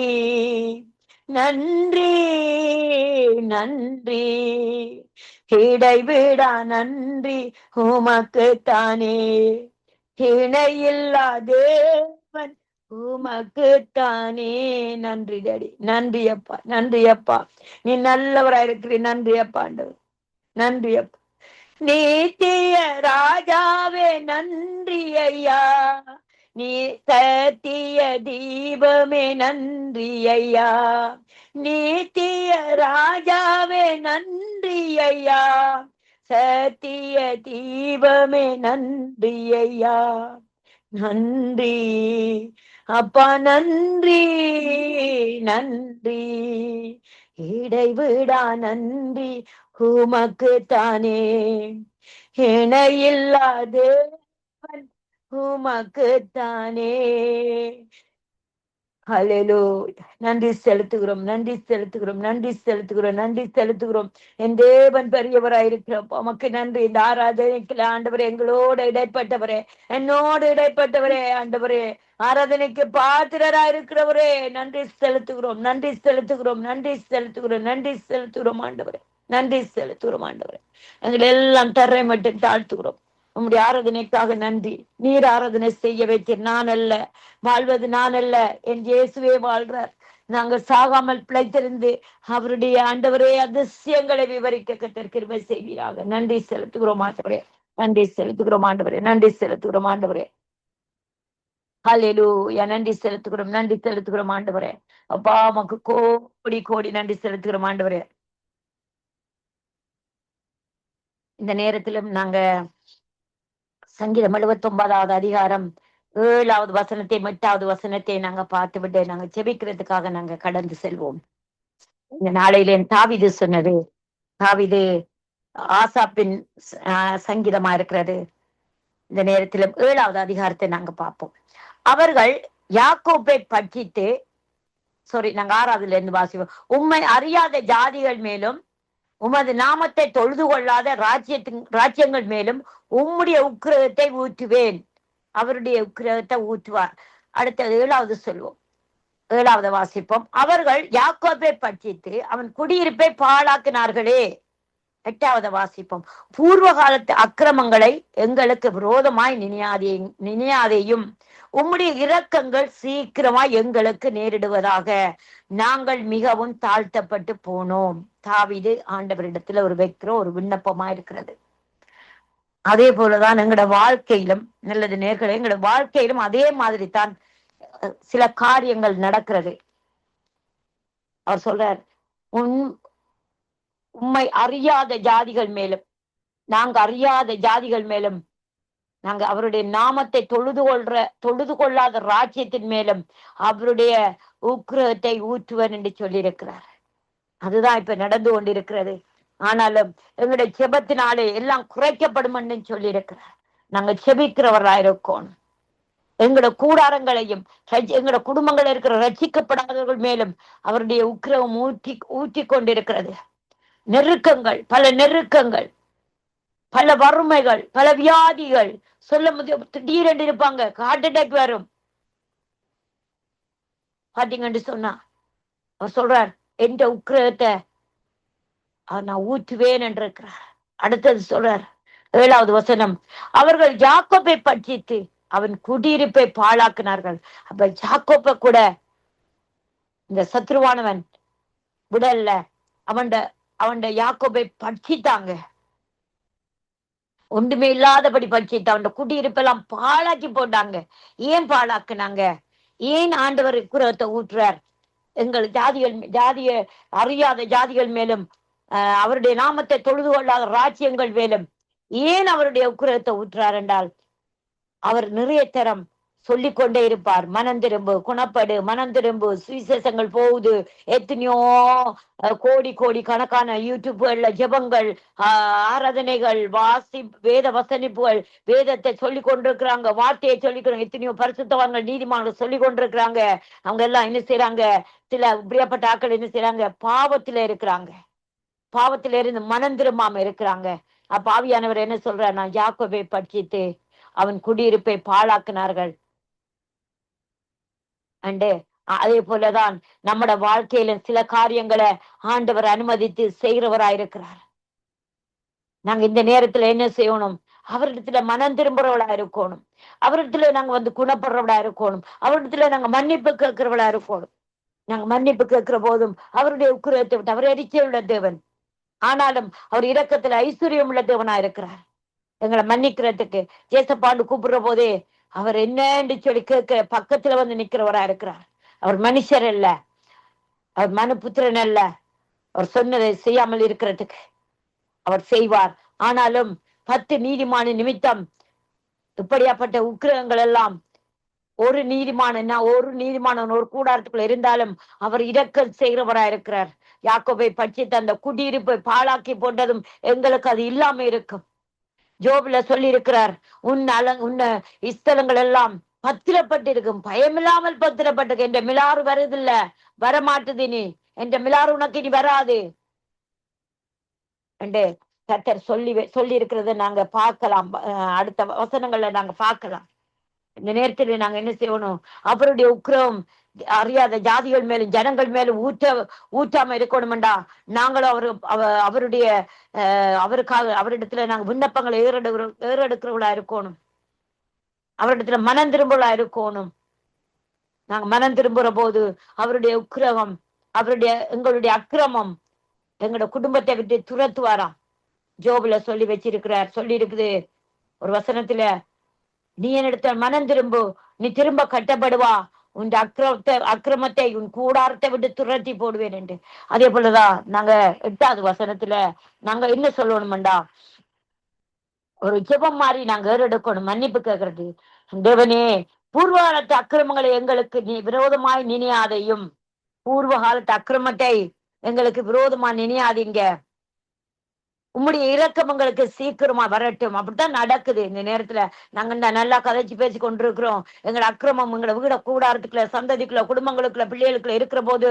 நன்றி நன்றி. இடைவிடா நன்றி உமக்குத்தானே. இணையில்லா தேவன் உமக்குத்தானே. நன்றி டாடி. நன்றி அப்பா. நன்றி அப்பா. நீ நல்லவராயிருக்கிறீ. நன்றி அப்பா. ஆண்டவர் நன்றி அப்பா. நீத்திய ராஜாவே நன்றி ஐயா. நீ சத்திய தீபமே நன்றி ஐயா. நீத்திய ராஜாவே நன்றி ஐயா. சத்திய தீபமே நன்றி ஐயா. நன்றி அப்பா. நன்றி நன்றி. இடைவிடா நன்றி உமக்குத்தானே. இணையில்லா தேவன் உமக்குத்தானே. ஹல்லேலூயா. நன்றி செலுத்துகிறோம். நன்றி செலுத்துகிறோம். நன்றி செலுத்துகிறோம். நன்றி செலுத்துகிறோம். என் தேவன் பெரியவராயிருக்கிறப்ப உமக்கு நன்றி. இந்த ஆராதனைக்கு ஆண்டவரே, எங்களோடு இடைப்பட்டவரே, என்னோடு இடைப்பட்டவரே, ஆண்டவரே, ஆராதனைக்கு பாத்திரராயிருக்கிறவரே, நன்றி செலுத்துகிறோம். நன்றி செலுத்துகிறோம். நன்றி செலுத்துகிறோம். நன்றி செலுத்துகிறோம் ஆண்டவரே. நன்றி செலுத்துகிறோம் ஆண்டவரே. எங்களை எல்லாம் தரை மட்டும் தாழ்த்துகிறோம். உம்முடைய ஆராதனைக்காக நன்றி. நீர் ஆராதனை செய்ய வைத்தீர். நான் அல்ல, வாழ்வது நான் அல்ல, என் இயேசுவே வாழ்றார். நாங்கள் சாகாமல் பிழைத்திருந்து அவருடைய ஆண்டவரே அதிசயங்களை விவரிக்க கர்த்தர் கிருபை செய்வீராக. நன்றி செலுத்துகிறோம் ஆண்டவரே. நன்றி செலுத்துகிறோம் ஆண்டவரே. நன்றி செலுத்துகிறோம் ஆண்டவரே. ஹல்லேலூயா. நன்றி செலுத்துகிறோம். நன்றி செலுத்துகிறோம் ஆண்டவரே. அப்பா, உமக்கு கோடி கோடி நன்றி செலுத்துகிறோம் ஆண்டவரே. இந்த நேரத்திலும் நாங்க சங்கீதம் 79வது அதிகாரம் 7வது வசனத்தை 8வது வசனத்தை நாங்க பார்த்துவிட்டு நாங்க ஜெபிக்கிறதுக்காக நாங்க கடந்து செல்வோம். இந்த நாளையில தாவீது சொன்னது, தாவீது ஆசாப்பின் சங்கீதமா இருக்கிறது. இந்த நேரத்திலும் 7வது அதிகாரத்தை நாங்க பார்ப்போம். அவர்கள் யாக்கோப்பை பட்சித்து, நாங்க 6வதுல இருந்து வாசிப்போம். உம்மை அறியாத ஜாதிகள் மேலும் உமது நாமத்தை தொழுது கொள்ளாத ராஜ்யங்கள் மேலும் உம்முடைய உக்கிரகத்தை ஊற்றுவேன். அவருடைய உக்கிரகத்தை ஊற்றுவார். அடுத்தது 7வது சொல்வோம். 7வது வாசிப்போம். அவர்கள் யாக்கோப்பை பட்சித்து அவன் குடியிருப்பை பாழாக்கினார்களே. 8வது வாசிப்போம். பூர்வ காலத்து அக்கிரமங்களை எங்களுக்கு விரோதமாய் நினையாதேயும் உம்முடைய இரக்கங்கள் சீக்கிரமாய் எங்களுக்கு நேரிடுவதாக. நாங்கள் மிகவும் தாழ்த்தப்பட்டு போனோம். தாவீது ஆண்டவரிடத்துல வைக்கிற ஒரு விண்ணப்பமா இருக்கிறது. அதே போலதான் எங்களோட வாழ்க்கையிலும், நல்லது நேர்களே, எங்களோட வாழ்க்கையிலும் அதே மாதிரி தான் சில காரியங்கள் நடக்கிறது. அவர் சொல்றார், உம்மை அறியாத ஜாதிகள் மேலும், நாங்க அறியாத ஜாதிகள் மேலும், நாங்க அவருடைய நாமத்தை தொழுது கொள்ளாத ராஜ்யத்தின் மேலும் அவருடைய உக்கிரகத்தை ஊற்றுவர் என்று சொல்லியிருக்கிறார். அதுதான் இப்ப நடந்து கொண்டிருக்கிறது. ஆனாலும் எங்களுடைய செபத்தினாலே எல்லாம் குறைக்கப்படும் என்று சொல்லியிருக்கிறார். நாங்க செபிக்கிறவராயிருக்கோம். எங்களோட கூடாரங்களையும் எங்களோட குடும்பங்கள் இருக்கிற ரட்சிக்கப்படாதவர்கள் மேலும் அவருடைய உக்கிரகம் ஊற்றி கொண்டிருக்கிறது. நெருக்கங்கள், பல நெருக்கங்கள், பல வறுமைகள், பல வியாதிகள், சொல்ல முடியும். திடீரென்று இருப்பாங்க, ஹார்ட் அட்டாக் வரும். பாத்தீங்கன்னு சொன்னா அவர் சொல்றார், என்ற உக்கிரகத்தை நான் ஊற்றுவேன் என்று இருக்கிறார். அடுத்தது சொல்றார் 7வது வசனம். அவர்கள் யாக்கோப்பை பட்சித்து அவன் குடியிருப்பை பாழாக்கினார்கள். அப்ப யாக்கோப்பை கூட இந்த சத்ருவானவன் விடல்ல, அவன் யாக்கோப்பை பட்சித்தாங்க. ஒன்றுமே இல்லாதபடி பட்சித்து அவன் குடியிருப்பெல்லாம் பாழாக்கி போட்டாங்க. ஏன் பாழாக்குனாங்க? ஏன் ஆண்டவர் குரத்தை ஊற்றுறார்? எங்கள் ஜாதிய அறியாத ஜாதிகள் மேலும் அவருடைய நாமத்தை தொழுது கொள்ளாத ராஜ்யங்கள் மேலும் ஏன் அவருடைய உக்கிரகத்தை ஊற்றுறார் என்றால், அவர் நிறைய தரம் சொல்லிக் கொண்டே இருப்பார். மனம் திரும்பு, குணப்படு, மனம் திரும்பு, சுவிசேஷங்கள் போகுது. எத்தனையோ கோடி கணக்கான யூடியூப்கள்ல ஜெபங்கள், ஆராதனைகள், வேத வசனிப்புகள், வேதத்தை சொல்லி கொண்டிருக்கிறாங்க, வார்த்தையை சொல்லிக்கிறாங்க. எத்தனையோ பரிசுத்தவான்கள், நீதிமான்கள் சொல்லி கொண்டிருக்கிறாங்க. அவங்க எல்லாம் என்ன செய்யறாங்க? சில பிரியப்பட்ட ஆட்கள் என்ன செய்யறாங்க? பாவத்துல இருக்கிறாங்க. பாவத்தில இருந்து மனம் திரும்பாம இருக்கிறாங்க. அப்ப ஆவியானவர் என்ன சொல்றார்? நான் யாக்கோபை பட்சித்து அவன் குடியிருப்பை பாழாக்கினார்கள். அதே போலதான் நம்மட வாழ்க்கையில சில காரியங்களை ஆண்டவர் அனுமதித்து செய்கிறவராயிருக்கிறார். நாங்க இந்த நேரத்துல என்ன செய்யணும்? அவரிடத்துல மனம் திரும்புறவளா இருக்கணும். அவரிடத்துல நாங்க குணப்படுறவளா இருக்கணும். அவரிடத்துல நாங்க மன்னிப்பு கேட்கிறவளா இருக்கணும். நாங்க மன்னிப்பு கேட்கிற போதும் அவருடைய உக்கிரகத்தை விட்டு, அவர் எரிச்சல் உள்ள தேவன், ஆனாலும் அவர் இரக்கத்துல ஐஸ்வர்யம் உள்ள தேவனா இருக்கிறார். எங்களை மன்னிக்கிறதுக்கு ஜேசப்பாண்டு கூப்பிடுற போதே அவர் என்னன்னு சொல்லி கேட்க பக்கத்துல நிக்கிறவரா இருக்கிறார். அவர் மனுஷர் அல்ல, அவர் மனுபுத்திரன் அல்ல. அவர் சொன்னதை செய்யாமல் இருக்கிறதுக்கு அவர் செய்வார். ஆனாலும் 10 நீதிமான நிமித்தம் இப்படியாப்பட்ட உக்கிரகங்கள் எல்லாம் ஒரு நீதிமானன் ஒரு கூடாரத்துக்குள்ள இருந்தாலும் அவர் இரக்கம் செய்கிறவரா இருக்கிறார். யாக்கோபை பட்சித்து அந்த குடியிருப்பை பாழாக்கி போட்டதும் எங்களுக்கு அது இல்லாம இருக்கும். ஜோபுல சொல்லி இருக்கிறார், உன்ன ஸ்தலங்கள் எல்லாம் பத்திரப்பட்டு இருக்கும், பயமில்லாமல் பத்திரப்பட்டு. என்ற மிலாறு வருதில்ல, வரமாட்டுது. நீ என்ற மிலாறு உனக்கு இனி வராது என்று கர்த்தர் சொல்லி இருக்கிறத நாங்க பார்க்கலாம். அடுத்த வசனங்கள்ல நாங்க பார்க்கலாம். இந்த நேரத்துல நாங்க என்ன செய்யணும்? அவருடைய உக்கிரம் அறியாத ஜாதிகள் மேலும் ஜனங்கள் மேலும் ஊற்றாம இருக்கணும்டா. நாங்களும் அவருடைய அவருக்காக அவரிடத்துல நாங்க விண்ணப்பங்களை ஏறெடுக்கிறவளா இருக்கணும். அவரிடத்துல மனம் திரும்புவளா இருக்கணும். நாங்க மனம் திரும்புற போது அவருடைய உக்கிரகம், எங்களுடைய அக்கிரமம் எங்களோட குடும்பத்தை விட்டு துரத்துவாராம். ஜோபுல சொல்லி இருக்குது ஒரு வசனத்துல, நீ என்னிடத்துல மனம் திரும்பு, நீ திரும்ப கட்டப்படுவா, உன் அக்கிரமத்தை உன் கூடாரத்தை விட்டு துரத்தி போடுவேன் என்று. அதே போலதான் நாங்க 8வது வசனத்துல நாங்க என்ன சொல்லணும்டா, ஒரு ஜெபம் மாதிரி நாங்க ஏறெடுக்கணும். மன்னிப்பு கேட்கறது. தேவனே, பூர்வகாலத்து அக்கிரமங்களை எங்களுக்கு நீ விரோதமாய் நினையாதையும், பூர்வகாலத்து அக்கிரமத்தை எங்களுக்கு விரோதமா நினையாதீங்க. உம்முடைய இரக்கம் எங்களுக்கு சீக்கிரமா வரட்டும். அப்படித்தான் நடக்குது இந்த நேரத்துல. நாங்க நல்லா கதைச்சு பேசி கொண்டிருக்கிறோம். எங்களோட அக்கிரமம் எங்களை வீட கூடாரத்துக்குள்ள, சந்ததிக்குள்ள, குடும்பங்களுக்குள்ள, பிள்ளைகளுக்குள்ள இருக்கிற போது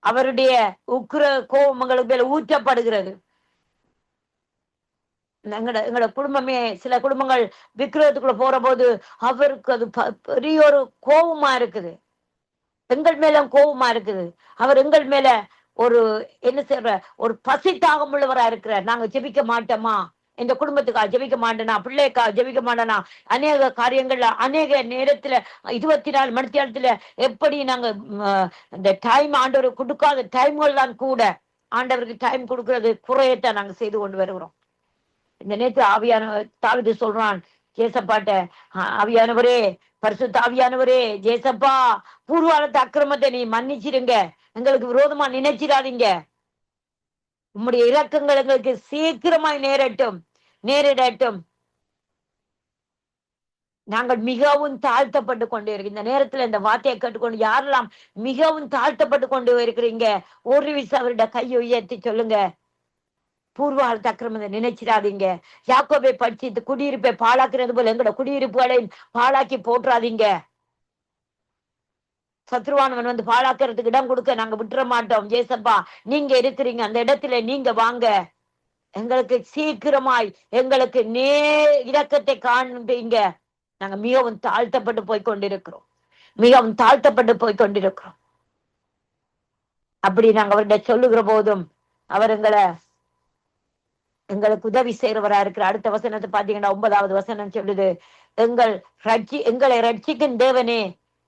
அவருடைய உக்கிர கோபம் எங்களுக்கு மேல ஊற்றப்படுகிறது. எங்களோட குடும்பமே, சில குடும்பங்கள் விக்கிரகத்துக்குள்ள போற போது அவருக்கு அது பெரிய ஒரு கோபமா இருக்குது. எங்கள் மேல கோபமா இருக்குது. அவர் எங்கள் மேல ஒரு என்ன செய்யற ஒரு பசி தாகம் உள்ளவரா இருக்கிறார். நாங்க ஜெபிக்க மாட்டோமா? இந்த குடும்பத்துக்கா ஜெபிக்க மாட்டேனா? பிள்ளைக்கா ஜெபிக்க மாட்டேனா? அநேக காரியங்கள்ல அநேக நேரத்துல 24 மணி நேரத்துல எப்படி நாங்க இந்த டைம் ஆண்டவர் கொடுக்காத டைம்கள் தான் கூட ஆண்டவருக்கு டைம் கொடுக்கறது குறையத்தான் நாங்க செய்து கொண்டு வருகிறோம். இந்த நேற்று ஆவியான தாவிது சொல்றான் ஜேசப்பாட்ட, ஆவியானவரே, பரிசுத்த ஆவியானவரே, ஜேசப்பா, பூர்வாலத்து அக்கிரமத்தை நீ மன்னிச்சிருங்க, எங்களுக்கு விரோதமா நினைச்சிடாதீங்க, உம்முடைய இரக்கங்கள் எங்களுக்கு சீக்கிரமாய் நேரிடட்டும். நாங்கள் மிகவும் தாழ்த்தப்பட்டு கொண்டு இருக்கோம். இந்த நேரத்துல இந்த வார்த்தையை கேட்டுக்கொண்டு யாரெல்லாம் மிகவும் தாழ்த்தப்பட்டு கொண்டு இருக்கிறீங்க, ஒரு விசை அவருடைய கையை உயர்த்தி சொல்லுங்க, பூர்வால் அக்கிரமத்தை நினைச்சிடாதீங்க. யாக்கோபை படிச்சு குடியிருப்பை பாழாக்குறது போல எங்களோட குடியிருப்புகளை பாழாக்கி போட்டுறாதீங்க. சத்ருவானவன் வந்து பாழாக்குறதுக்கு இடம் கொடுக்க நாங்க விட்டுற மாட்டோம். ஜேசப்பா, நீங்க இருக்கிறீங்க, அந்த இடத்துல நீங்க வாங்க, எங்களுக்கு சீக்கிரமாய் எங்களுக்கு இரக்கத்தை காண்பீங்க. நாங்க மிகவும் தாழ்த்தப்பட்டு போய் கொண்டிருக்கிறோம். அப்படி நாங்க அவர்கிட்ட சொல்லுகிற போதும் அவர் எங்களுக்கு உதவி செய்கிறவரா இருக்கிற. அடுத்த வசனத்தை பாத்தீங்கன்னா 9வது வசனம் சொல்லுது, எங்களை ரட்சிக்கும் தேவனே,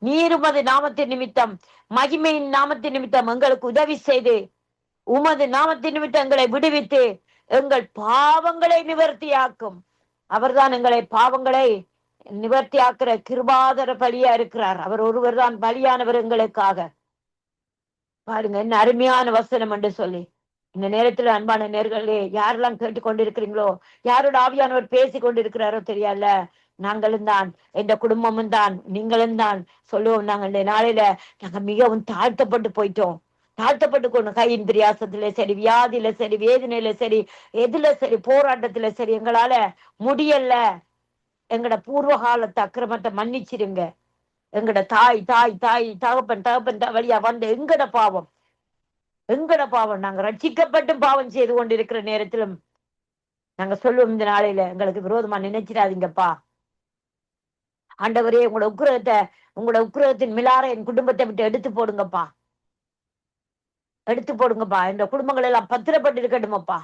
நீர் உமது நாமத்தின் நிமித்தம், மகிமையின் நாமத்தின் நிமித்தம் எங்களுக்கு உதவி செய்து, உமது நாமத்தின் நிமித்தம் எங்களை விடுவித்து எங்கள் பாவங்களை நிவர்த்தியாக்கும். அவர்தான் எங்களை பாவங்களை நிவர்த்தியாக்குற கிருபாதர பலியா இருக்கிறார். அவர் ஒருவர் தான் பலியானவர் எங்களுக்காக. பாருங்க என்ன அருமையான வசனம் என்று சொல்லி. இந்த நேரத்துல அன்பான நேர்களே, யாரெல்லாம் கேட்டுக்கொண்டிருக்கிறீங்களோ, யாரோட ஆவியானவர் பேசி கொண்டிருக்கிறாரோ தெரியல, நாங்களும் தான், எந்த குடும்பமும் தான், நீங்களும் தான் சொல்லுவோம். நாங்க இந்த நாளையில நாங்க மிகவும் தாழ்த்தப்பட்டு போயிட்டோம். தாழ்த்தப்பட்டு கொண்டு கையின் பிரியாசத்துல சரி, வியாதியில சரி, வேதனையில சரி, எதுல சரி, போராட்டத்துல சரி, எங்களால முடியல. எங்கட பூர்வகாலத்து அக்கிரமத்தை மன்னிச்சிருங்க. எங்கட தாய் தகப்பன் வழியா வந்த எங்கட பாவம் நாங்க ரட்சிக்கப்பட்டும் பாவம் செய்து கொண்டிருக்கிற நேரத்திலும் நாங்க சொல்லுவோம், இந்த நாளையில எங்களுக்கு விரோதமா நினைச்சிடாதீங்கப்பா. ஆண்டவரே, உங்களோட உக்கிரகத்தின் மிலார என் குடும்பத்தை விட்டு எடுத்து போடுங்கப்பா. இந்த குடும்பங்கள் எல்லாம் பத்திரப்பட்டு இருக்கட்டுமப்பா.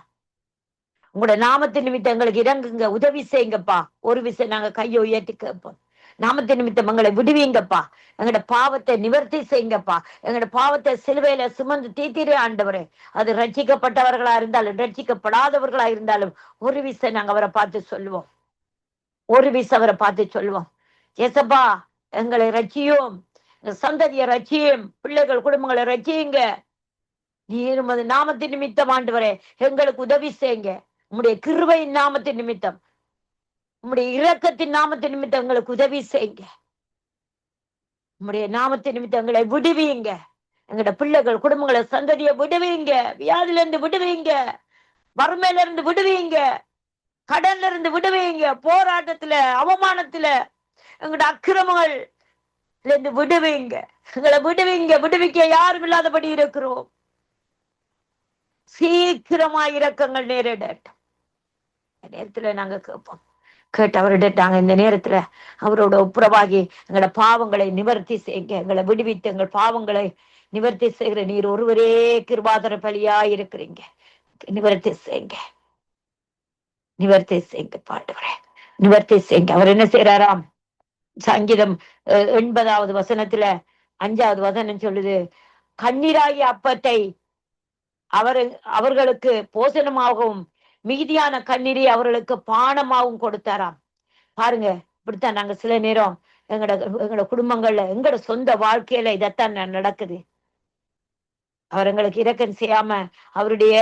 உங்களோட நாமத்தின் நிமித்தம் எங்களுக்கு இறங்குங்க, உதவி செய்யுங்கப்பா. ஒரு விஷயம் நாங்க கையை உயர்த்தி கேட்போம். நாமத்தின் நிமித்தம் எங்களை விடுவீங்கப்பா. எங்களோட பாவத்தை நிவர்த்தி செய்யுங்கப்பா. எங்களோட பாவத்தை சிலுவையில சுமந்து தீர்த்தீரே ஆண்டவரே. அது ரட்சிக்கப்பட்டவர்களா இருந்தாலும் ரட்சிக்கப்படாதவர்களா இருந்தாலும் ஒரு விஷயம் நாங்க அவரை பார்த்து சொல்லுவோம். ஏசப்பா, எங்களை ரட்சியும், சந்ததியை ரட்சியும், பிள்ளைகள் குடும்பங்களை ரட்சியுங்க. நீர் உமது நாமத்தின் நிமித்தம் ஆண்டவரே எங்களுக்கு உதவி செய்யுங்க. உம்முடைய கிருபையின் நாமத்தின் நிமித்தம், உம்முடைய இரக்கத்தின் நாமத்தின் நிமித்தம் எங்களுக்கு உதவி செய்யுங்க. உம்முடைய நாமத்தின் நிமித்தம் எங்களை விடுவீங்க. எங்களோட பிள்ளைகள் குடும்பங்களை சந்ததியை விடுவீங்க. வியாதில இருந்து விடுவீங்க, வறுமையில இருந்து விடுவீங்க, கடன்ல இருந்து விடுவீங்க, போராட்டத்துல, அவமானத்துல, எங்களோட அக்கிரமங்கள் இருந்து விடுவீங்க. எங்களை விடுவிக்க யாரும் இல்லாதபடி இருக்கிறோம். சீக்கிரமா இரக்கங்கள் நேரிடட்டும். நேரத்துல நாங்க கேட்போம். கேட்டு அவர்கிட்ட நாங்க இந்த நேரத்துல அவரோட ஒப்புரவாகி எங்களோட பாவங்களை நிவர்த்தி செய்யுங்க. எங்களை விடுவித்து எங்கள் பாவங்களை நிவர்த்தி செய்கிற நீர் ஒருவரே கிருபாதர பலியா இருக்கிறீங்க. நிவர்த்தி செய்யுங்க பாட்டுகிறேன். நிவர்த்தி செய்யுங்க. அவர் என்ன செய்யறாராம்? சங்கீதம் 80வது வசனத்துல 5வது வசனம் சொல்லுது, கண்ணீராகிய அப்பத்தை அவர்களுக்கு போசனமாகவும் மிகுதியான கண்ணீரை அவர்களுக்கு பானமாகவும் கொடுத்தாராம். பாருங்க, இப்படித்தான் நாங்க சில நேரம் எங்களோட குடும்பங்கள்ல, எங்களோட சொந்த வாழ்க்கையில இதைத்தான் நடக்குது. அவர் எங்களுக்கு இரக்கம் செய்யாம அவருடைய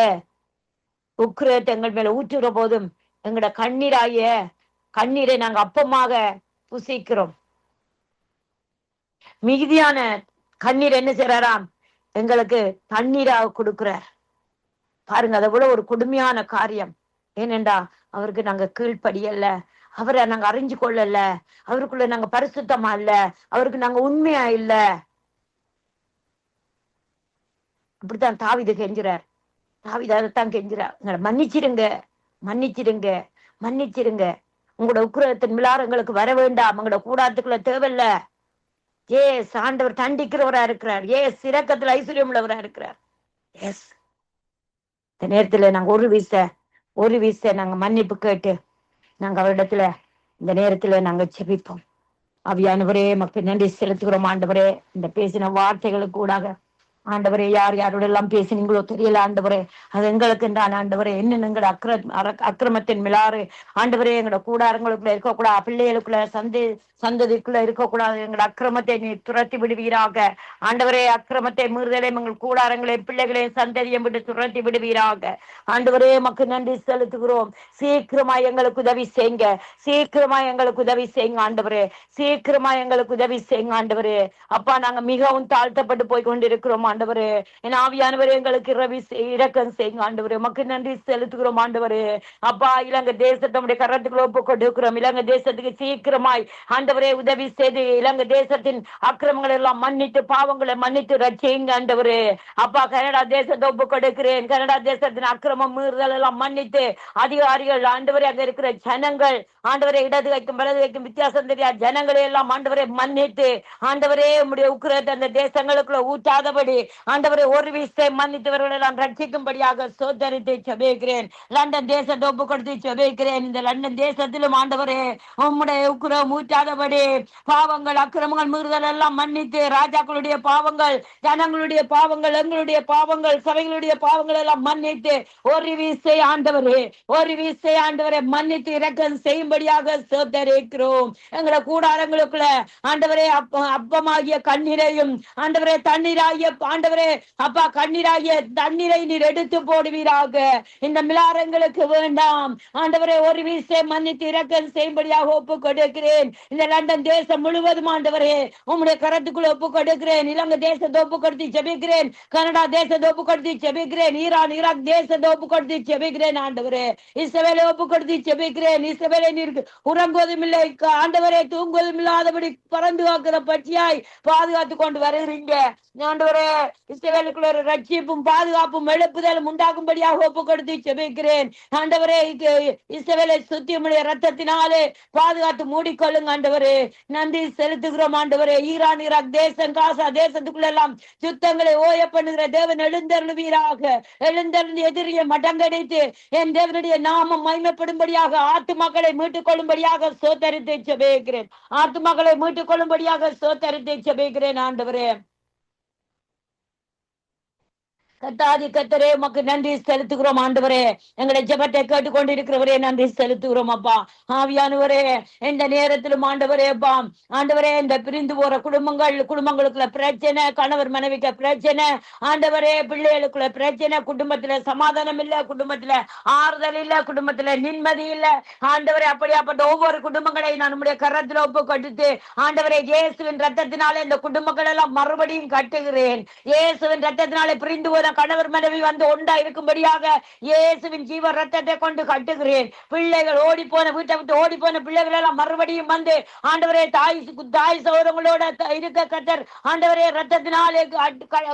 உக்கிரத்தை எங்கள் மேல ஊற்றுற போதும் எங்களோட கண்ணீரை நாங்க அப்பமாக புசிக்கிறோம். மிகுதியான கண்ணீர் என்ன செய்யறாராம்? எங்களுக்கு தண்ணீராக கொடுக்கிறார். பாருங்க, அதை விட ஒரு கொடுமையான காரியம். ஏனென்றா அவருக்கு நாங்க கீழ்ப்படியல்ல, அவரை நாங்க அறிஞ்சு கொள்ளல, அவருக்குள்ள நாங்க பரிசுத்தமா இல்ல, அவருக்கு நாங்க உண்மையா இல்ல. அப்படித்தான் தாவீது கெஞ்சுறார். தாவீது அதைத்தான் கெஞ்சுறார், மன்னிச்சிருங்க, மன்னிச்சிருங்க, மன்னிச்சிருங்க. உங்களோட உக்கிரகத்தின் மிலாரங்களுக்கு வர வேண்டாம், உங்களோட கூடாரத்துக்குள்ள தேவையில்ல. ஏஸ் ஆண்டவர் தண்டிக்கிறவரா இருக்கிறார். ஏஸ் இரக்கத்துல ஐஸ்வர்யம் உள்ளவரா இருக்கிறார். எஸ், இந்த நேரத்துல நாங்க ஒரு வீச நாங்க மன்னிப்பு கேட்டு நாங்க அவரிடத்துல இந்த நேரத்துல நாங்க செபிப்போம். ஆவியானவரே, மக்கள் நன்றி செலுத்துகிறோம். ஆண்டவரே, இந்த பேசின வார்த்தைகளுக்கு கூடாக ஆண்டவரே, யார் யாரோட எல்லாம் பேசினீங்களோ தெரியல ஆண்டவரே, அது எங்களுக்கு தான் ஆண்டவரே. என்ன எங்களோட அக்கிரமத்தின் மிலாறு ஆண்டவரே எங்களோட கூடாரங்களுக்குள்ள இருக்கக்கூடாது, பிள்ளைகளுக்குள்ள சந்ததிக்குள்ள இருக்கக்கூடாது. எங்களோட அக்கிரமத்தை நீ துரத்தி விடுவீராக ஆண்டவரே. அக்கிரமத்தை மீறுதலையும் எங்கள் கூடாரங்களையும் பிள்ளைகளையும் சந்ததியை விட்டு துரத்தி விடுவீராக ஆண்டவரே. மக்கள் நன்றி செலுத்துகிறோம். சீக்கிரமா எங்களுக்கு உதவி செய்யுங்க, சீக்கிரமா எங்களுக்கு உதவி செய்யுங்க ஆண்டவரே, சீக்கிரமா எங்களுக்கு உதவி செய்யுங்க ஆண்டவரே. அப்பா, நாங்க மிகவும் தாழ்த்தப்பட்டு போய் கொண்டிருக்கிறோம் ஆண்டவரே. என் ஆவியானவரே, எங்களுக்கு இரக்கம் செய்யுங்க ஆண்டவரே. மக்கள் நன்றி செலுத்துகிறோம் ஆண்டவரே. அப்பா, இலங்கை தேசத்தை கரத்துக்குள்ள ஒப்பு கொடுக்கிறோம். இலங்கை தேசத்துக்கு சீக்கிரமாய் ஆண்டவரே உதவி செய்து இலங்கை தேசத்தின் அக்கிரமங்களை எல்லாம் மன்னித்து பாவங்களை மன்னித்து ரட்சியுங்க ஆண்டவரே. அப்பா, கனடா தேசத்தை ஒப்பு கொடுக்கிறேன். கனடா தேசத்தின் அக்கிரமம் மீறுதல் எல்லாம் மன்னித்து அதிகாரிகள் ஆண்டவரே, அங்க இருக்கிற ஜனங்கள் ஆண்டவரே, இடது வைக்கும் வலது வைக்கும் வித்தியாசம் தெரியாது ஜனங்களை எல்லாம் ஆண்டவரை மன்னித்து ஆண்டவரே உம்முடைய உக்கிரத்தை அந்த தேசங்களுக்குள்ள ஊற்றாதபடி ஆண்டவரை ஒரு வீசை மன்னித்தவர்கள் எல்லாம் ரட்சிக்கும்படியாக சோதரித்து செபிக்கிறேன். லண்டன் தேசத்தை ஒப்பு கொடுத்து செபிக்கிறேன். இந்த லண்டன் தேசத்திலும் ஆண்டவரே உம்முடைய உக்கிரம் ஊற்றாதபடி பாவங்கள் அக்கிரமங்கள் மீறுதல் எல்லாம் மன்னித்து ராஜாக்களுடைய பாவங்கள், ஜனங்களுடைய பாவங்கள், எங்களுடைய பாவங்கள், சபைகளுடைய பாவங்கள் எல்லாம் மன்னித்து ஒரு வீசை ஆண்டவரே, ஒரு வீசை ஆண்டவரை மன்னித்து இரக்கம் செய்யும்படியாக சோதரிக்கிறோம். எங்களை கூடாரங்களுக்குள்ள ஆண்டவரே அப்பமாகிய கண்ணீரையும் ஆண்டவரே தண்ணீராகிய ஆண்டவரே அப்பா கண்ணீராகிய தண்ணீரை நீர் எடுத்து போடுவீராக. இந்த மிலாரங்களுக்கு வேண்டாம் ஆண்டவரே, ஒரு வீசை மன்னித்து இரக்கம் செய்யும்படியாக ஒப்பு கொடுக்கிறேன். இந்த லண்டன் தேசம் முழுவதும் ஆண்டவரே உம்முடைய கரத்துக்குள்ள ஒப்பு கொடுக்கிறேன். இலங்கை தேசத்தை ஒப்பு கொடுத்து செபிக்கிறேன். கனடா தேசத்தை ஒப்பு கொடுத்து செபிக்கிறேன். ஈரான் ஈராக் தேசத்தை ஒப்பு கொடுத்து செபிக்கிறேன் ஆண்டவரே. இஸ்ரவேலை ஒப்பு கொடுத்து செபிக்கிறேன். இஸ்ரவேலை நீர் உறங்குவதும் இல்லை ஆண்டவரே, தூங்குவதும் இல்லாதபடி பறந்து காக்கிற பட்சியாய் பாதுகாத்து கொண்டு வருகிறீங்க ஆண்டவரே. இஸ்ரவேலுக்குள்ள ஒரு ரட்சிப்பும் பாதுகாப்பும் எழுப்புதலும் உண்டாகும்படியாக ஒப்பு கொடுத்து செபிக்கிறேன் ஆண்டவரே. இஸ்ரவேலை சுத்தி உம்முடைய ரத்தத்தினாலே பாதுகாத்து மூடிக்கொள்ளுங்க ஆண்டவரே. நன்றி செலுத்துகிறோம் ஆண்டவரே. ஈரான் ஈராக் தேசம் காசா தேசத்துக்குள்ள எல்லாம் யுத்தங்களை ஓய பண்ணுகிற தேவன் எழுந்தருளுவீராக. எழுந்தருள் எதிரியை மடங்கடித்து என் தேவனுடைய நாமம் மகிமைப்படும்படியாக ஆத்துமாக்களை மீட்டுக் கொள்ளும்படியாக சோதரித்து செபிக்கிறேன். ஆத்துமாக்களை மீட்டுக் கொள்ளும்படியாக சோதரித்து செபிக்கிறேன் ஆண்டவரே. கத்தாதி கத்தரே உமக்கு நன்றி செலுத்துகிறோம் ஆண்டவரே. எங்களை ஜெபத்தை கேட்டுக் கொண்டிருக்கிறவரே நன்றி செலுத்துகிறோம் அப்பா. ஆவியானவரே, இந்த நேரத்திலும் ஆண்டவரே அப்பா ஆண்டவரே, இந்த பிரிந்து போற குடும்பங்களுக்குள்ள பிரச்சனை, கணவர் மனைவிக்கு பிரச்சனை ஆண்டவரே, பிள்ளைகளுக்குள்ள பிரச்சனை, குடும்பத்துல சமாதானம் இல்ல, குடும்பத்துல ஆறுதல் இல்ல, குடும்பத்துல நிம்மதி இல்ல ஆண்டவரே. அப்படியாப்பட்ட ஒவ்வொரு குடும்பங்களை நான் நம்முடைய கரத்துல ஒப்பு கொடுத்து ஆண்டவரே இயேசுவின் ரத்தத்தினாலே இந்த குடும்பங்கள் எல்லாம் மறுபடியும் கட்டுகிறேன். இயேசுவின் ரத்தத்தினாலே பிரிந்து போற கணவர் மனைவி வந்து ஒன்றா இருக்கும்படியாக இயேசுவின் ஜீவ ரத்தத்தை கொண்டு கட்டுகிறேன். பிள்ளைகள் ஓடி போன வீட்டை விட்டு ஓடி போன பிள்ளைகள் எல்லாம் மறுபடியும் வந்து ஆண்டவரே தாய் சகோதரங்களோட இருக்க கத்தர் ஆண்டவரே ரத்தத்தினாலே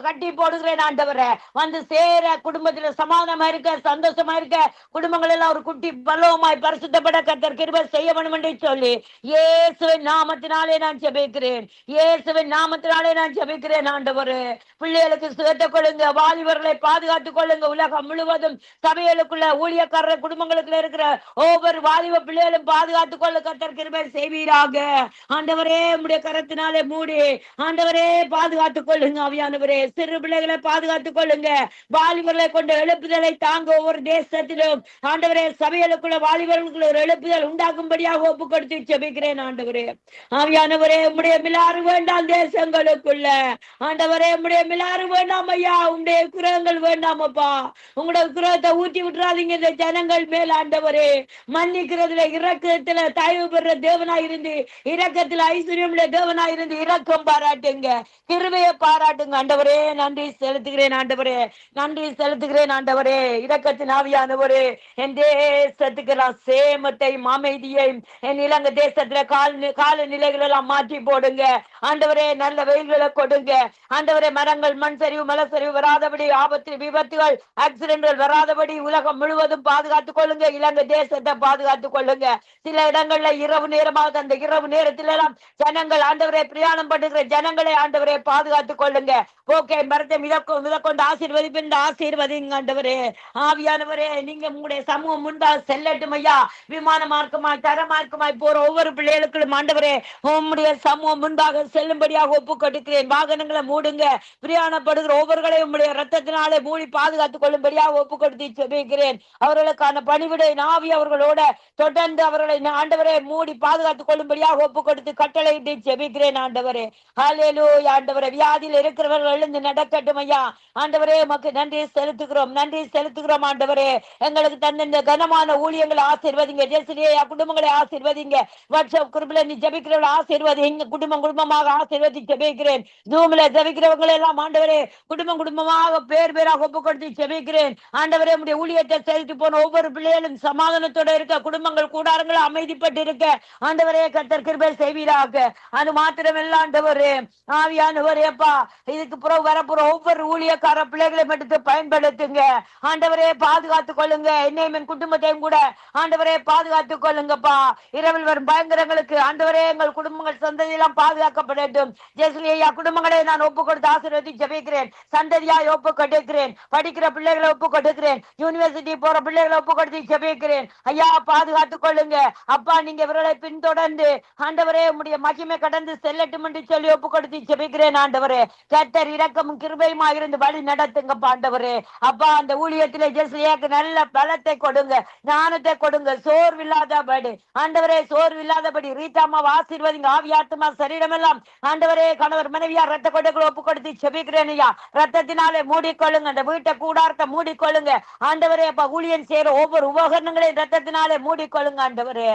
கட்டி போடுகிறேன் ஆண்டவரே. வந்து சேர குடும்பத்துல சமாதானமா இருக்க, சந்தோஷமா இருக்க, குடும்பங்கள் எல்லாம் ஒரு குட்டி பலவமாய் பரிசுத்தப்பட கத்தர் கிருபை செய்ய வேண்டும் என்று சொல்லி இயேசுவின் நாமத்தினாலே நான் ஜெபிக்கிறேன். இயேசுவின் நாமத்தினாலே நான் ஜெபிக்கிறேன் ஆண்டவரே. பிள்ளைகளுக்கு சுகத்தை கொடுங்க, வாலிபர்களை பாதுகாத்துக் கொள்ளுங்க. உலகம் முழுவதும் சபைகளுக்குள்ள ஊழியக்காரர் குடும்பங்களுக்குள்ள இருக்கிற ஒவ்வொரு வாலிப பிள்ளைகளும் பாதுகாத்துக் கொள்ள கர்த்தர் கிருபை செய்வீராக ஆண்டவரே. உம்முடைய கரத்தினாலே மூடி ஆண்டவரே பாதுகாத்துக் கொள்ளுங்க ஆவியானவரே. சிறு பிள்ளைகளை பாதுகாத்துக் கொள்ளுங்க. வாலிபர்களை கொண்ட எழுப்புதலை தாங்க ஒவ்வொரு தேசத்திலும் ஆண்டவரே. சபைகளுக்குள்ள வாலிபர்களுக்குள்ள ஒரு எழுப்புதல் உண்டாகும்படியாக ஒப்பு கொடுத்து ஜெபிக்கிறேன் ஆண்டவரே. ஆவியானவரே, உம்முடைய மிலாறு வேண்டாம் தேசங்களுக்குள்ள ஆண்டவரே. உம்முடைய மிலாறு வேண்டாம் ஐயா. உம்முடைய விக்கிரகங்கள் வேண்டாமப்பா. உங்களோட விக்கிரகத்தை ஊற்றி விட்டுறாதீங்க இந்த ஜனங்கள் மேல் ஆண்டவரே. மன்னிக்கிறதுல இரக்கத்துல தயவு பெற தேவனாய் இருந்து, இரக்கத்துல ஐஸ்வர்யம் தேவனாய் இருந்து இரக்கம் பாராட்டுங்க, கிருபையை பாராட்டுங்க ஆண்டவரே. நன்றி செலுத்துகிறேன் ஆண்டவரே, நன்றி செலுத்துகிறேன் ஆண்டவரே. இரக்கத்தின் ஆவியானவரே, என் தேசத்துக்கு நான் சேமத்தையும் அமைதியையும், என் இலங்கை தேசத்துல காலநிலைகள் எல்லாம் மாற்றி போடுங்க ஆண்டவரே. நல்ல வெயில்களை கொடுங்க ஆண்டவரே. மரங்கள் மண் சரிவு மலசரிவு வராதபடி, ஆபத்து விபத்துகள் ஆக்சிடென்ட்கள் வராதபடி உலகம் முழுவதும் பாதுகாத்துக் கொள்ளுங்க. இலங்கை தேசத்தை பாதுகாத்துக் கொள்ளுங்க. சில இடங்கள்ல இரவு நேரமாக அந்த இரவு நேரத்தில் எல்லாம் ஜனங்கள் ஆண்டவரே பிரயாணம் பண்ணுகிற ஜனங்களை ஆண்டவரே பாதுகாத்துக் கொள்ளுங்க. போக்கை மரத்தை மிதக்கொண்டு ஆசீர்வதிப்பின் ஆசீர்வதிங்க ஆண்டவரே. ஆவியானவரே, நீங்க உங்களுடைய சமூகம் முன்பாக செல்லட்டும் ஐயா. விமான மார்க்கமாய் தர மார்க்கமாய் போற ஒவ்வொரு பிள்ளைகளுக்கும் ஆண்டவரே உம்முடைய சமூகம் முன்பாக செல்லும்படியாக ஒப்பு கொடுக்கிறேன். வாகனங்களை மூடுங்க. பிரயாணப்படுகிற ஒவ்வொருகளையும் உங்களுடைய ரத்தத்தினாலே மூடி பாதுகாத்துக் கொள்ளும்படியாக ஒப்பு கொடுத்து செபிக்கிறேன். அவர்களுக்கான பணிவிடை நாவி அவர்களோட தொடர்ந்து அவர்களை ஆண்டவரே மூடி பாதுகாத்துக் கொள்ளும்படியாக ஒப்பு கொடுத்து கட்டளையிட்டு செபிக்கிறேன் ஆண்டவரே. ஹல்லேலூயா ஆண்டவரே. வியாதியில் இருக்கிறவர்கள் எழுந்து நடக்கட்டும் ஐயா. ஆண்டவரே உமக்கு நன்றி செலுத்துகிறோம், நன்றி செலுத்துகிறோம் ஆண்டவரே. எங்களுக்கு தந்த இந்த கனமான ஊழியங்களை ஆசீர்வதிங்க. ஜெசிலியா குடும்பங்களை ஆசீர்வதிங்க. வாட்ஸ்அப் குரூப்ல நீ ஜெபிக்கிறவங்களை ஆசீர்வதிங்க. குடும்பமாக ஆசீர்வதி ஜெபிக்கிறேன். ஜூம்ல ஜெபிக்கிறவங்களை எல்லாம் ஆண்டவரே குடும்பமாக பேராக ஒப்பு கொடுத்து ஜெபிக்கிறேன் ஆண்டவரே. உடைய ஊழியத்தை செலுத்தி போன ஒவ்வொரு பிள்ளைகளும் சமாதானத்தோட இருக்க, குடும்பங்கள் கூடாரங்களை அமைதிப்பட்டு இருக்க ஆண்டவரே கர்த்தர் கிருபை செய்வீராக. அது மாத்திரமல்ல ஆண்டவரே, ஆவியானவரேப்பா, இதுக்கு பிறகு வரப்போற ஒவ்வொரு ஊழியக்கார பிள்ளைகளை எடுத்து பயன்படுத்துங்க ஆண்டவரே. பாதுகாத்துக் கொள்ளுங்க. என்னையும் என் குடும்பத்தையும் கூட ஆண்டவரே பாதுகாத்துக் கொள்ளுங்கப்பா. இரவில் வரும் பயங்கரங்களுக்கு ஆண்டவரே எங்கள் குடும்பங்கள் சந்ததியெல்லாம் பாதுகாக்கப்படட்டும். ஜெஸ்லியா குடும்பங்களை நான் ஒப்பு கொடுத்து ஆசீர்வதி ஜெபிக்கிறேன். சந்ததியாய் ஒப்பு கொடுக்கிறேன். படிக்கிற பிள்ளைகளை ஒப்பு கொடுக்கிறேன். யூனிவர்சிட்டி போற பிள்ளைகளை ஒப்பு கொடுத்து ஜெபிக்கிறேன் ஐயா. பாதுகாத்துக் கொள்ளுங்க அப்பா. நீங்க இவர்களை பின்தொடர்ந்து ஆண்டவரே உம்முடைய மகிமை கடந்து செல்லட்டும் என்று சொல்லி ஒப்பு கொடுத்து ஜெபிக்கிறேன் ஆண்டவரே. கர்த்தர் இரக்கமும் கிருபையுமா இருந்து வழி நடத்துங்கப்பா ஆண்டவரே. அப்பா, அந்த ஊழியத்திலே ஜெஸ்லியாக்கு நல்ல பலத்தை கொடுங்க, ஞானத்தை கொடுங்க, சோர்வில்லாதபடி ஆண்டவரே, சோர்வில்லாதபடி ரீதாமாவை ஆசீர்வதிங்க. ஆவியாத்மா சரீரம் எல்லாம் ஆண்டவரே கணவர் மனைவியா ரத்த கொடைகளை ஒப்பு கொடுத்து செபிக்கிறேன் ஐயா. ரத்தத்தினாலே மூடிக்கொள்ளுங்க. அந்த வீட்டை கூடாரத்தை மூடிக்கொள்ளுங்க ஆண்டவரே. அப்ப ஊழியன் செய்யற ஒவ்வொரு உபகரணங்களையும் ரத்தத்தினாலே மூடிக்கொள்ளுங்க ஆண்டவரே.